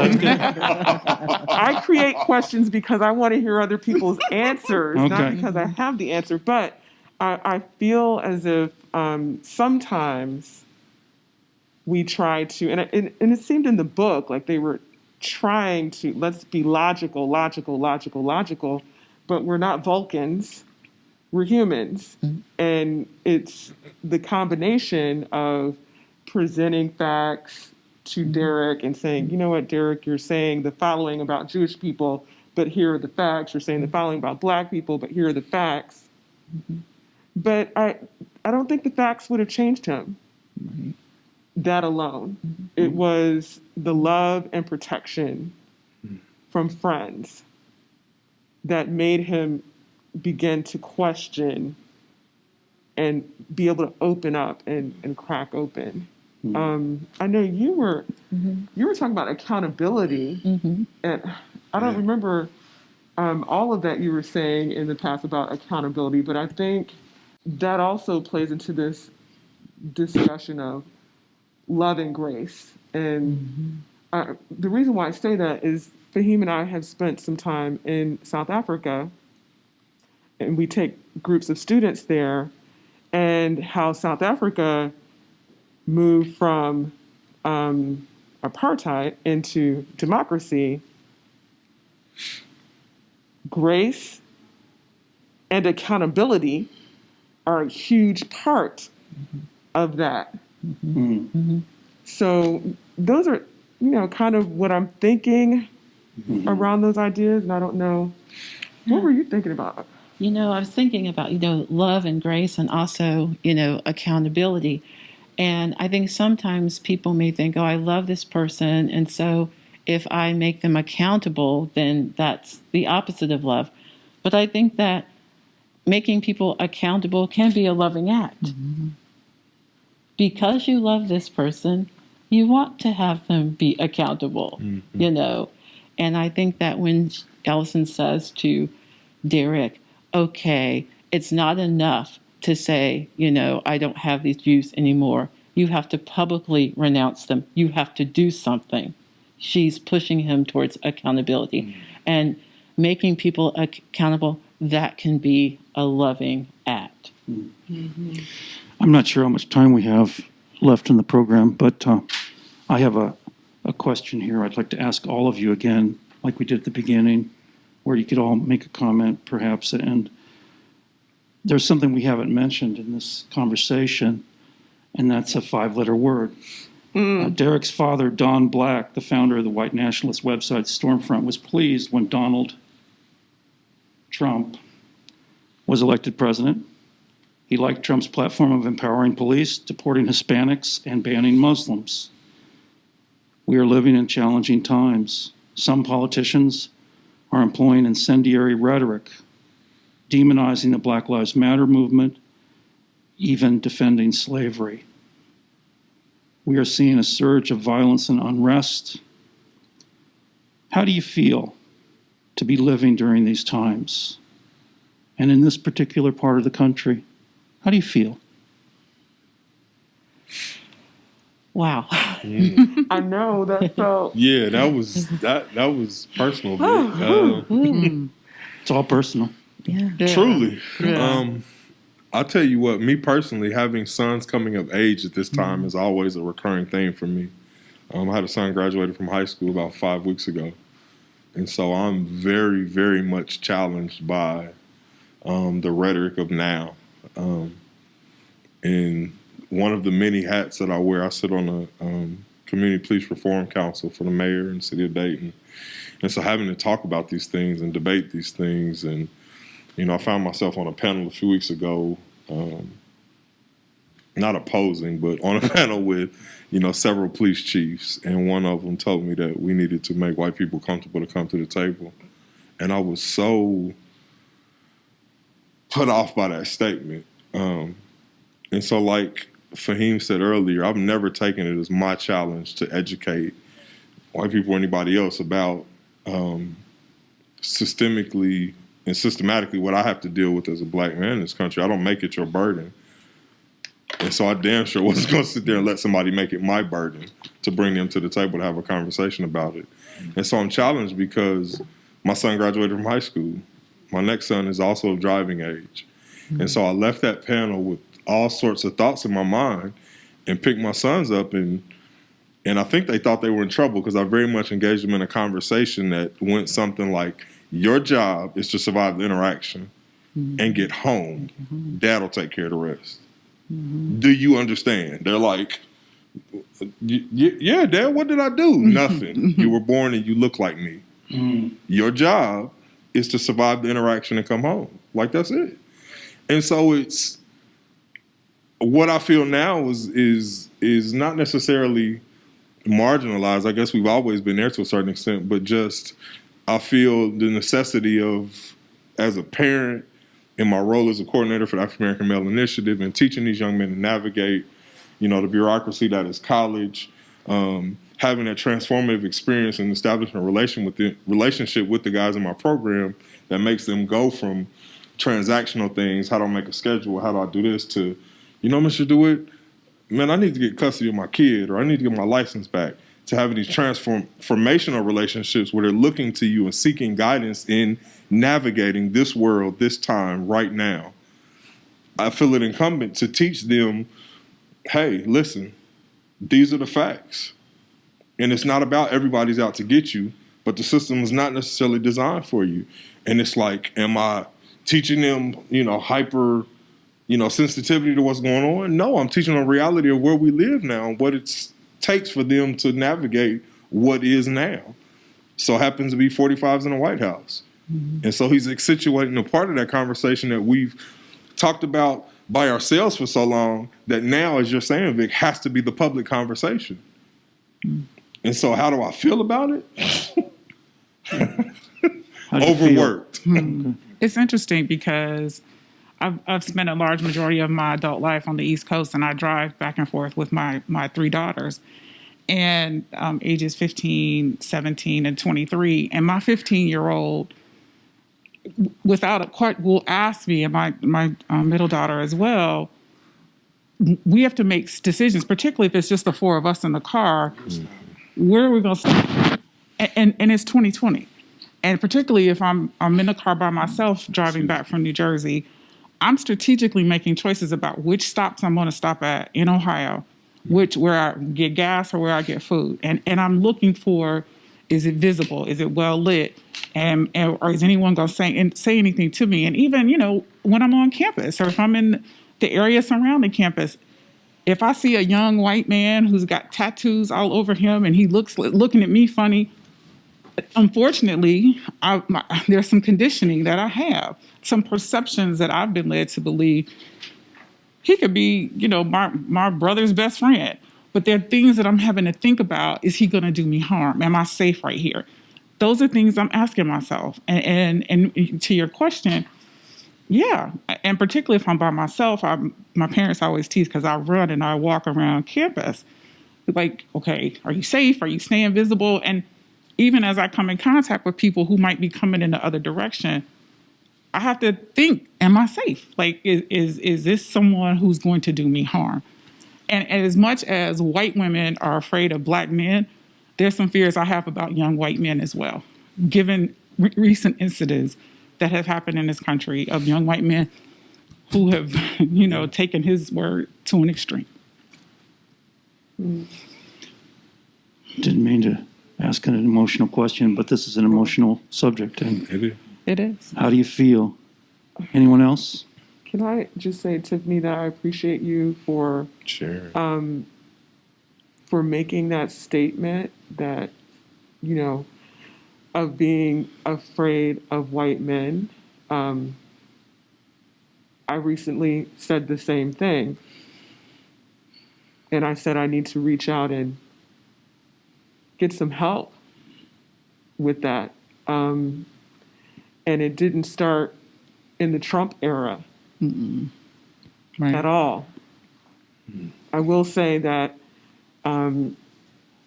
I create questions because I want to hear other people's answers, not
Okay.
because I have the answer. But I feel as if sometimes we try to, and it seemed in the book like they were trying to, let's be logical, but we're not Vulcans. We're humans. And it's the combination of presenting facts to Derek and saying, you know what, Derek, you're saying the following about Jewish people, but here are the facts. You're saying the following about Black people, but here are the facts. But I don't think the facts would have changed him. That alone. It was the love and protection from friends that made him begin to question and be able to open up and crack open. I know you were talking about accountability, and I don't remember all of that you were saying in the past about accountability, but I think that also plays into this discussion of love and grace. And the reason why I say that is Faheem and I have spent some time in South Africa, and we take groups of students there, and how South Africa moved from apartheid into democracy. Grace and accountability are a huge part of that. So those are, kind of what I'm thinking around those ideas, and I don't know. What were you thinking about?
I was thinking about, love and grace and also, accountability. And I think sometimes people may think, oh, I love this person. And so if I make them accountable, then that's the opposite of love. But I think that making people accountable can be a loving act. Because you love this person, you want to have them be accountable, And I think that when Allison says to Derek, okay, it's not enough to say, I don't have these views anymore. You have to publicly renounce them. You have to do something. She's pushing him towards accountability. And making people accountable, that can be a loving act.
I'm not sure how much time we have left in the program, but I have a question here I'd like to ask all of you again, like we did at the beginning, where you could all make a comment, perhaps. And there's something we haven't mentioned in this conversation, and that's a 5-letter word. Derek's father, Don Black, the founder of the white nationalist website Stormfront, was pleased when Donald Trump was elected president. He liked Trump's platform of empowering police, deporting Hispanics, and banning Muslims. We are living in challenging times. Some politicians are employing incendiary rhetoric, demonizing the Black Lives Matter movement, even defending slavery. We are seeing a surge of violence and unrest. How do you feel to be living during these times? And in this particular part of the country, how do you feel?
Wow.
I know that felt.
Yeah, that was personal. Vic.
It's all personal.
Yeah.
Truly.
Yeah.
I'll tell you what, me personally, having sons coming of age at this time is always a recurring thing for me. I had a son graduated from high school about 5 weeks ago. And so I'm very, very much challenged by the rhetoric of now. And one of the many hats that I wear, I sit on a Community Police Reform Council for the mayor in the city of Dayton. And so having to talk about these things and debate these things, and, you know, I found myself on a panel a few weeks ago, not opposing, but on a panel with, you know, several police chiefs. And one of them told me that we needed to make white people comfortable to come to the table. And I was so put off by that statement. And so, like Faheem said earlier, I've never taken it as my challenge to educate white people or anybody else about systemically and systematically what I have to deal with as a black man in this country. I don't make it your burden. And so I damn sure wasn't going to sit there and let somebody make it my burden to bring them to the table to have a conversation about it. And so I'm challenged because my son graduated from high school. My next son is also of driving age. And so I left that panel with all sorts of thoughts in my mind and picked my sons up, and I think they thought they were in trouble because I very much engaged them in a conversation that went something like, your job is to survive the interaction and get home. Dad'll take care of the rest. Do you understand? They're like, yeah, Dad, what did I do? Nothing. You were born and you look like me. Your job is to survive the interaction and come home. Like, that's it. And so it's, what I feel now is not necessarily marginalized. I guess we've always been there to a certain extent, but just I feel the necessity of, as a parent, in my role as a coordinator for the African American Male Initiative, and teaching these young men to navigate, you know, the bureaucracy that is college, having that transformative experience and establishing a relationship with the guys in my program that makes them go from transactional things, how do I make a schedule, how do I do this, to, you know, Mr. DeWitt, man, I need to get custody of my kid, or I need to get my license back, to having these transformational relationships where they're looking to you and seeking guidance in navigating this world, this time, right now. I feel it incumbent to teach them, hey, listen, these are the facts. And it's not about everybody's out to get you, but the system is not necessarily designed for you. And it's like, am I teaching them, you know, hyper, you know, sensitivity to what's going on? No, I'm teaching them the reality of where we live now and what it takes for them to navigate what is now. So happens to be 45s in the White House. And so he's accentuating a part of that conversation that we've talked about by ourselves for so long that now, as you're saying, Vic, has to be the public conversation. And so how do I feel about it? Overworked.
It's interesting because I've spent a large majority of my adult life on the East Coast, and I drive back and forth with my 3 daughters, and ages 15, 17, and 23. And my 15-year-old, without a question, will ask me, and my middle daughter as well, we have to make decisions, particularly if it's just the 4 of us in the car. Where are we going to stop? And it's 2020. And particularly if I'm in the car by myself driving back from New Jersey, I'm strategically making choices about which stops I'm going to stop at in Ohio, where I get gas or where I get food. And I'm looking for, is it visible? Is it well lit? Or is anyone going to say anything to me? And even, you know, when I'm on campus or if I'm in the area surrounding campus, if I see a young white man who's got tattoos all over him and he looking at me funny, unfortunately, there's some conditioning that I have, some perceptions that I've been led to believe he could be, you know, my brother's best friend. But there are things that I'm having to think about. Is he going to do me harm? Am I safe right here? Those are things I'm asking myself. And to your question, yeah. And particularly if I'm by myself, my parents always tease because I run and I walk around campus. Like, okay, are you safe? Are you staying visible? And even as I come in contact with people who might be coming in the other direction, I have to think, am I safe? Like, is this someone who's going to do me harm? And as much as white women are afraid of black men, there's some fears I have about young white men as well, given recent incidents that have happened in this country of young white men who have, taken his word to an extreme.
Didn't mean to ask an emotional question, but this is an emotional subject. And
It is.
It is.
how do you feel? Anyone else?
Can I just say, Tiffany, that I appreciate you for
Sure.
making that statement that, of being afraid of white men. I recently said the same thing. And I said I need to reach out and get some help with that. And it didn't start in the Trump era
Right.
at all. I will say that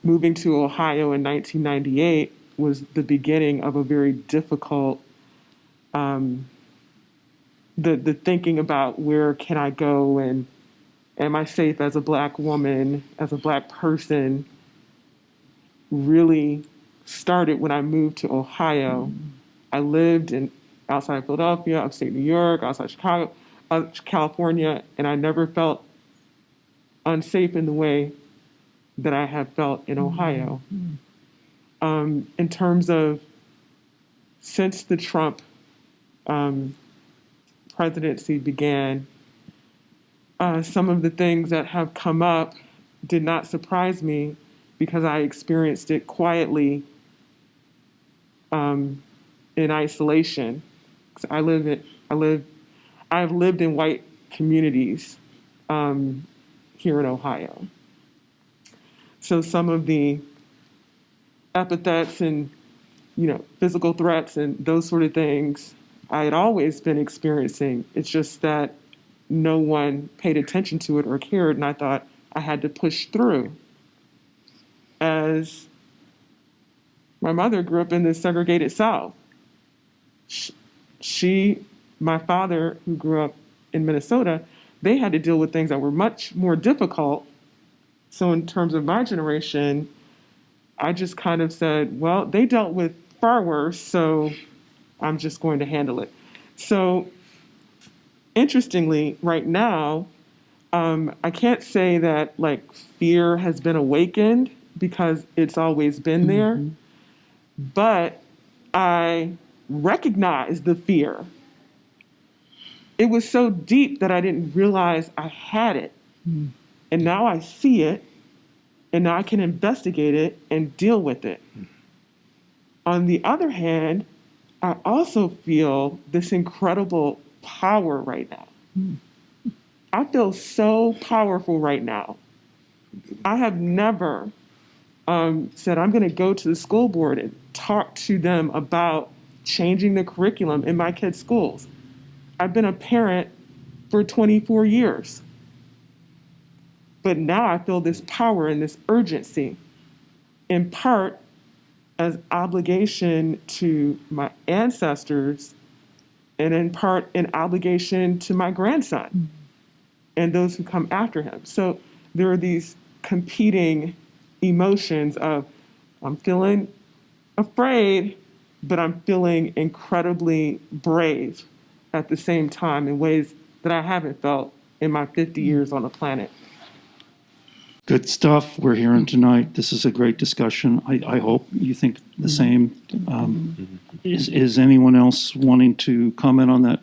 moving to Ohio in 1998 was the beginning of a very difficult, the thinking about where can I go and am I safe as a Black woman, as a Black person, really started when I moved to Ohio. I lived outside of Philadelphia, upstate New York, outside Chicago, California, and I never felt unsafe in the way that I have felt in Ohio. In terms of since the Trump presidency began, some of the things that have come up did not surprise me because I experienced it quietly in isolation. 'Cause I've lived in white communities here in Ohio. So some of the epithets and, physical threats and those sort of things I had always been experiencing. It's just that no one paid attention to it or cared, and I thought I had to push through. As my mother grew up in the segregated South. My father, who grew up in Minnesota, they had to deal with things that were much more difficult. So in terms of my generation, I just kind of said, well, they dealt with far worse, so I'm just going to handle it. So interestingly, right now, I can't say that fear has been awakened because it's always been there, but I recognize the fear. It was so deep that I didn't realize I had it. And now I see it, and now I can investigate it and deal with it. On the other hand, I also feel this incredible power right now. I feel so powerful right now. I have never said I'm going to go to the school board and talk to them about changing the curriculum in my kids' schools. I've been a parent for 24 years. But now I feel this power and this urgency, in part as obligation to my ancestors, and in part an obligation to my grandson and those who come after him. So there are these competing emotions of I'm feeling afraid, but I'm feeling incredibly brave at the same time in ways that I haven't felt in my 50 years on the planet.
Good stuff we're hearing tonight. This is a great discussion. I hope you think the same. Is anyone else wanting to comment on that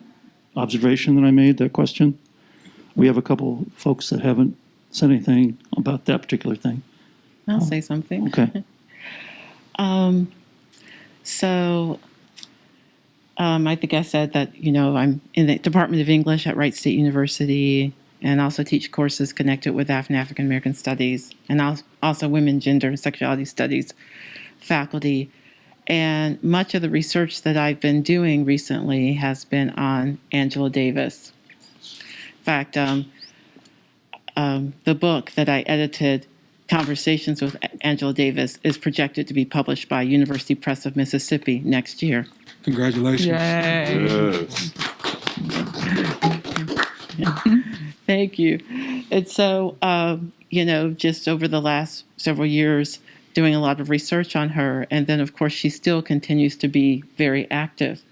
observation that I made, that question? We have a couple folks that haven't said anything about that particular thing.
I'll say something.
Okay.
I think I said that, I'm in the Department of English at Wright State University and also teach courses connected with African American Studies and also Women, Gender, and Sexuality Studies faculty. And much of the research that I've been doing recently has been on Angela Davis. In fact, the book that I edited, Conversations with Angela Davis, is projected to be published by University Press of Mississippi next year.
Congratulations.
Yay.
Yes.
Thank you. And so, just over the last several years, doing a lot of research on her. And then, of course, she still continues to be very active,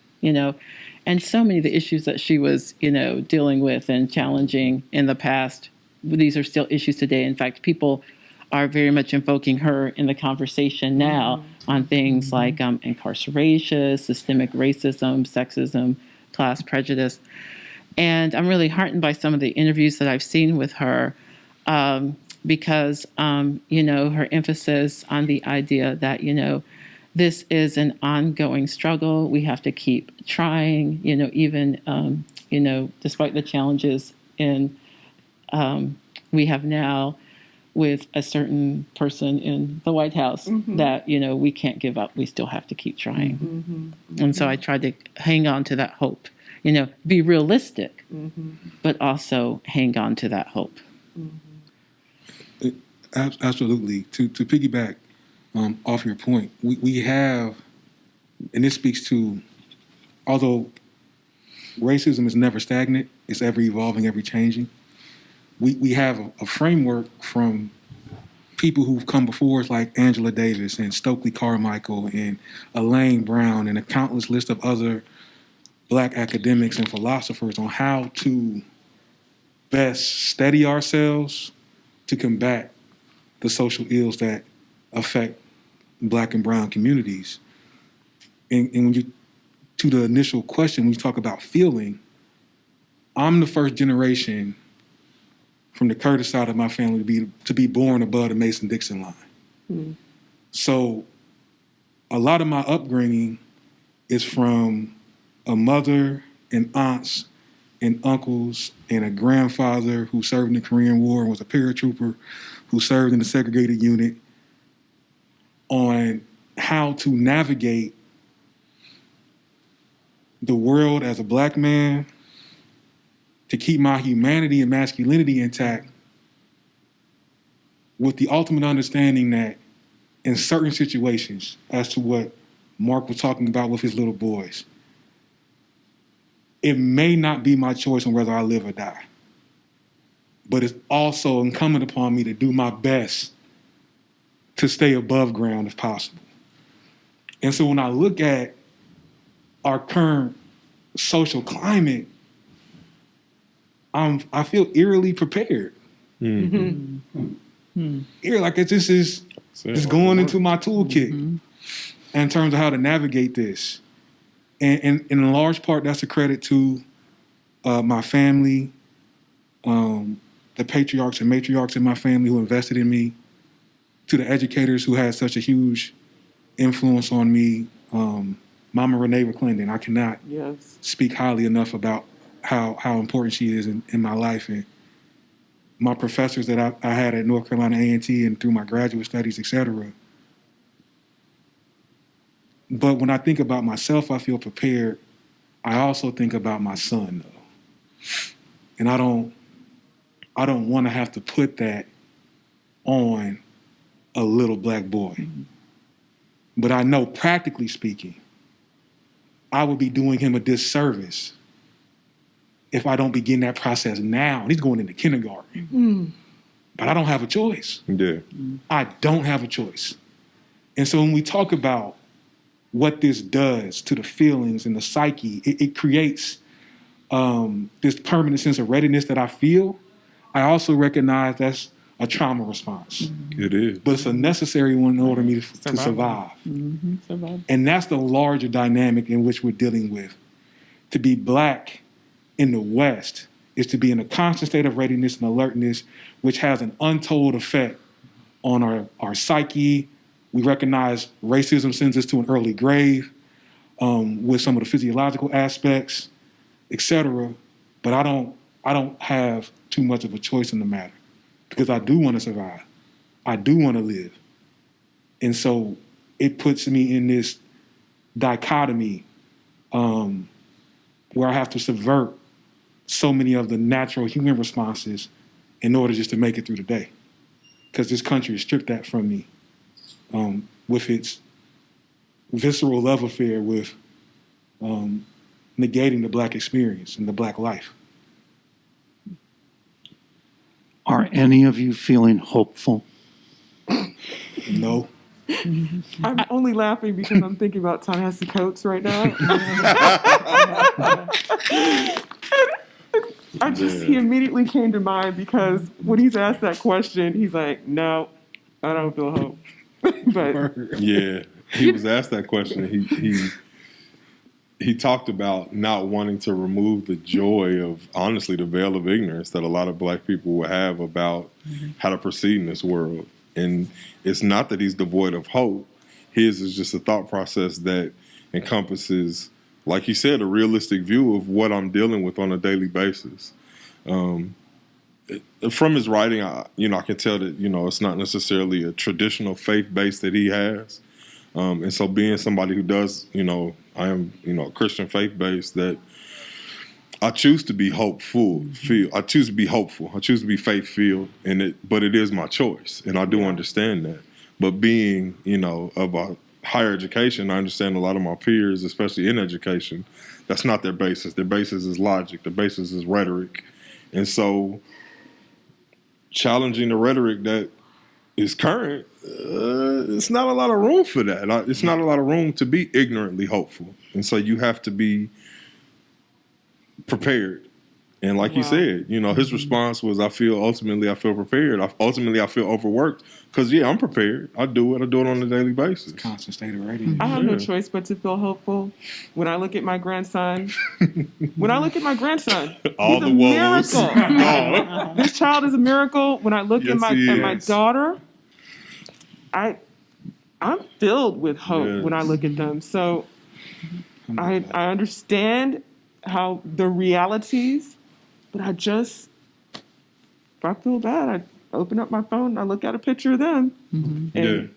and so many of the issues that she was, dealing with and challenging in the past, these are still issues today. In fact, people are very much invoking her in the conversation now on things like incarceration, systemic racism, sexism, class prejudice. And I'm really heartened by some of the interviews that I've seen with her because, her emphasis on the idea that, this is an ongoing struggle. We have to keep trying, even, despite the challenges we have now with a certain person in the White House that, we can't give up. We still have to keep trying. And so I tried to hang on to that hope, be realistic, but also hang on to that hope.
Absolutely. To piggyback off your point, we have, and this speaks to, although racism is never stagnant, it's ever evolving, ever changing. We have a framework from people who've come before us like Angela Davis and Stokely Carmichael and Elaine Brown and a countless list of other Black academics and philosophers on how to best steady ourselves to combat the social ills that affect Black and Brown communities. And when you, to the initial question, when you talk about feeling, I'm the first generation from the Curtis side of my family to be born above the Mason-Dixon line. So a lot of my upbringing is from a mother and aunts and uncles and a grandfather who served in the Korean War and was a paratrooper who served in the segregated unit on how to navigate the world as a Black man, to keep my humanity and masculinity intact, with the ultimate understanding that in certain situations, as to what Marc was talking about with his little boys, it may not be my choice on whether I live or die. But it's also incumbent upon me to do my best to stay above ground if possible. And so when I look at our current social climate, I feel eerily prepared. Eerily, like this is going into my toolkit in terms of how to navigate this. And in large part, that's a credit to my family, the patriarchs and matriarchs in my family who invested in me, to the educators who had such a huge influence on me. Mama Renee McClendon, I cannot speak highly enough about how important she is in my life. And my professors that I had at North Carolina A&T and through my graduate studies, et cetera. But when I think about myself, I feel prepared. I also think about my son, though. And I don't want to have to put that on a little Black boy. But I know, practically speaking, I would be doing him a disservice if I don't begin that process now. He's going into kindergarten. But I don't have a choice. I don't have a choice. And so when we talk about what this does to the feelings and the psyche, it creates this permanent sense of readiness that I feel. I also recognize that's a trauma response.
It is.
But it's a necessary one in order for me to survive. And that's the larger dynamic in which we're dealing with. To be Black in the West is to be in a constant state of readiness and alertness, which has an untold effect on our psyche. We recognize racism sends us to an early grave with some of the physiological aspects, et cetera. But I don't have too much of a choice in the matter, because I do want to survive. I do want to live. And so it puts me in this dichotomy where I have to subvert so many of the natural human responses in order just to make it through the day. Because this country has stripped that from me with its visceral love affair with negating the Black experience and the Black life.
Are any of you feeling hopeful?
No.
I'm only laughing because I'm thinking about Ta-Nehisi Coates right now. He immediately came to mind because when he's asked that question, he's like, no, I don't feel hope. But
Yeah, he was asked that question. He talked about not wanting to remove the joy of, honestly, the veil of ignorance that a lot of Black people will have about how to proceed in this world. And it's not that he's devoid of hope. His is just a thought process that encompasses, like he said, a realistic view of what I'm dealing with on a daily basis. From his writing, I can tell that, it's not necessarily a traditional faith base that he has. And so being somebody who does, I am, a Christian faith base, that I choose to be hopeful. I choose to be hopeful. I choose to be faith-filled, but it is my choice, and I do understand that. But being, of a higher education, I understand a lot of my peers, especially in education, that's not their basis. Their basis is logic. Their basis is rhetoric. And so challenging the rhetoric that is current, it's not a lot of room for that. It's not a lot of room to be ignorantly hopeful. And so you have to be prepared. And like you said, his response was, I feel prepared. Ultimately, I feel overworked. Because, I'm prepared. I do it on a daily basis.
Constant state of readiness.
I have no choice but to feel hopeful. When I look at my grandson,
all
he's
the
a
woes.
miracle. This child is a miracle. When I look at my daughter, I'm filled with hope when I look at them. So I understand how the realities, but if I feel bad, I open up my phone, I look at a picture of them. And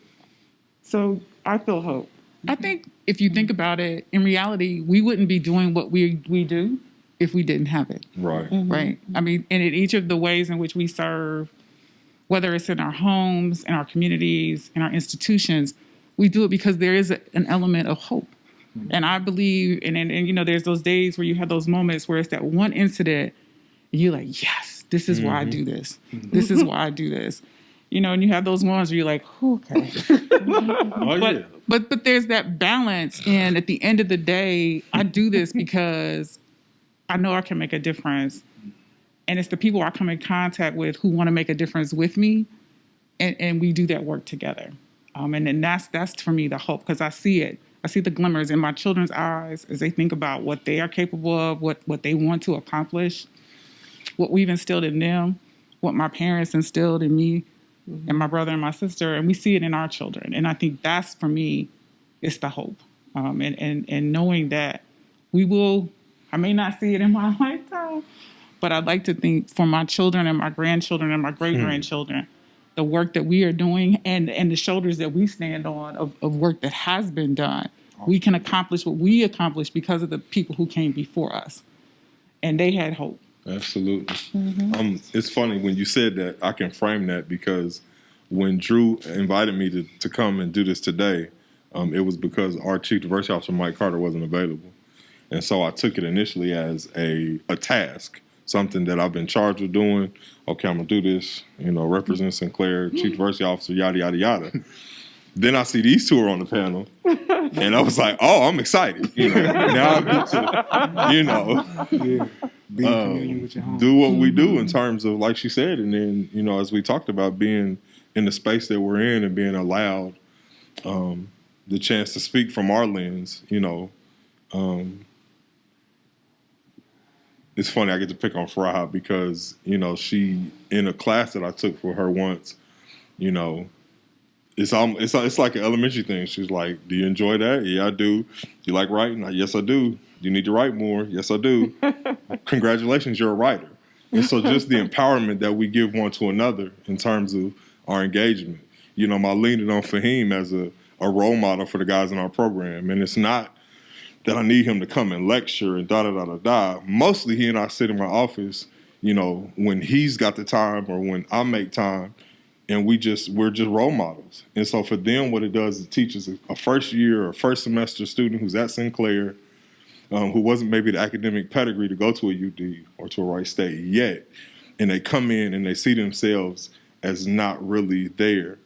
so I feel hope.
I think if you think about it, in reality, we wouldn't be doing what we do if we didn't have it.
Right.
Right. I mean, and in each of the ways in which we serve, whether it's in our homes, in our communities, in our institutions, we do it because there is an element of hope. And I believe, and there's those days where you have those moments where it's that one incident, and you're like, yes, this is why I do this. This is why I do this. And you have those moments where you're like, okay. But there's that balance. And at the end of the day, I do this because I know I can make a difference. And it's the people I come in contact with who want to make a difference with me. And we do that work together. And that's for me the hope, because I see it. I see the glimmers in my children's eyes as they think about what they are capable of, what they want to accomplish, what we've instilled in them, what my parents instilled in me and my brother and my sister, and we see it in our children. And I think that's, for me, it's the hope. And knowing that I may not see it in my lifetime, but I'd like to think for my children and my grandchildren and my great-grandchildren, the work that we are doing and the shoulders that we stand on of work that has been done, we can accomplish what we accomplished because of the people who came before us. And they had hope.
Absolutely. It's funny when you said that. I can frame that because when Drew invited me to come and do this today, it was because our Chief Diversity Officer, Mike Carter, wasn't available. And so I took it initially as a task, something that I've been charged with doing. Okay, I'm going to do this, represent Sinclair, Chief Diversity Officer, yada, yada, yada. Then I see these two are on the panel, and I was like, oh, I'm excited. Now I get to, do what we do in terms of, like she said, and then, as we talked about, being in the space that we're in and being allowed the chance to speak from our lens, it's funny, I get to pick on Furaha because, she, in a class that I took for her once, it's like an elementary thing. She's like, do you enjoy that? Yeah, I do. You like writing? Yes, I do. Do you need to write more? Yes, I do. Congratulations, you're a writer. And so just the empowerment that we give one to another in terms of our engagement. My leaning on Faheem as a role model for the guys in our program. And it's not that I need him to come and lecture and da-da-da-da-da. Mostly he and I sit in my office, when he's got the time or when I make time, and we're just role models. And so for them, what it does is it teaches a first year or first semester student who's at Sinclair, who wasn't maybe the academic pedigree to go to a UD or to a Wright State yet, and they come in and they see themselves as not really there.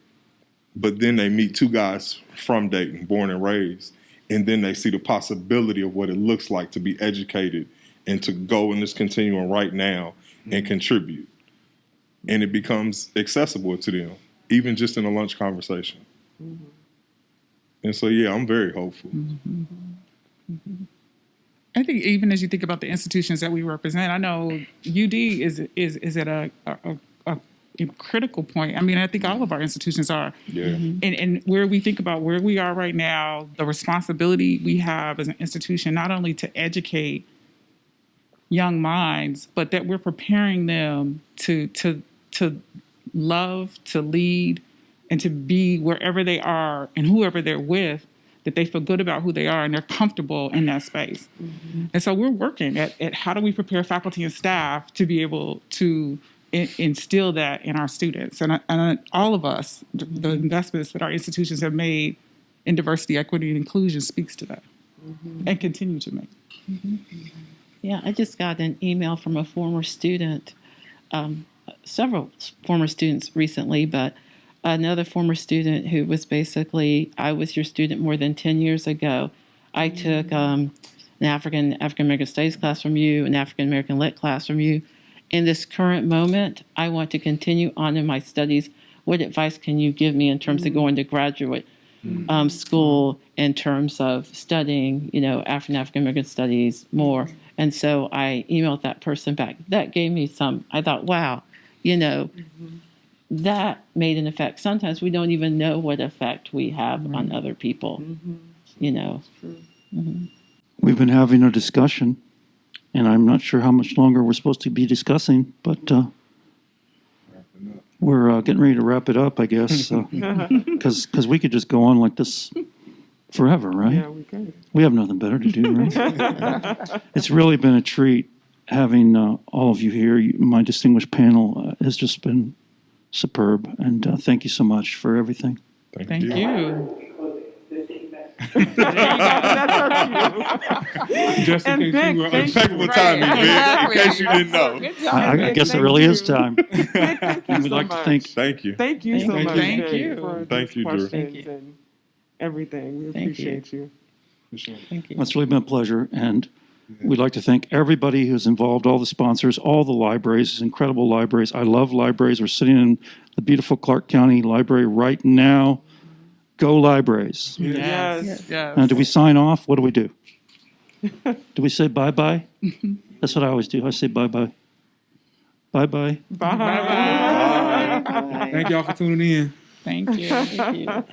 but then they meet two guys from Dayton, born and raised, and then they see the possibility of what it looks like to be educated and to go in this continuum right now and contribute. And it becomes accessible to them, even just in a lunch conversation. And so, yeah, I'm very hopeful.
I think even as you think about the institutions that we represent, I know UD is at a critical point. I mean, I think all of our institutions are.
Yeah.
And where we think about where we are right now, the responsibility we have as an institution, not only to educate young minds, but that we're preparing them to love, to lead, and to be wherever they are and whoever they're with, that they feel good about who they are and they're comfortable in that space. And so we're working at how do we prepare faculty and staff to be able to instill that in our students. And all of us, the investments that our institutions have made in diversity, equity, and inclusion speaks to that and continue to make.
Yeah, I just got an email from a former student, several former students recently, but another former student who was basically, I was your student more than 10 years ago. I took an African American Studies class from you, an African American Lit class from you. In this current moment, I want to continue on in my studies. What advice can you give me in terms of going to graduate school, in terms of studying, African American Studies more? And so I emailed that person back. That gave me I thought, wow, that made an effect. Sometimes we don't even know what effect we have on other people,
We've been having a discussion, and I'm not sure how much longer we're supposed to be discussing, but we're getting ready to wrap it up, I guess, because we could just go on like this forever, right?
Yeah, we could.
We have nothing better to do, right? It's really been a treat having all of you here. My distinguished panel has just been superb, and thank you so much for everything.
Thank you.
Just in
And
case
Vic,
you were
thank you.
Impeccable timing, Vic, in case you didn't know.
I guess it really is time.
Thank you
We'd
so
like to
much.
thank
Thank you.
Thank you so
Thank
much.
you.
Thank
Vic,
you.
for
Thank
these
you, Drew.
questions
Thank you.
and everything. We
Thank you.
appreciate you.
Thank you.
It's really been a pleasure, and we'd like to thank everybody who's involved, all the sponsors, all the libraries, incredible libraries. I love libraries. We're sitting in the beautiful Clark County Library right now. Go libraries.
Yes.
Now, do we sign off? What do we do? Do we say bye-bye? That's what I always do. I say bye-bye. Bye-bye.
Bye.
Thank y'all for tuning in.
Thank you.
Thank you.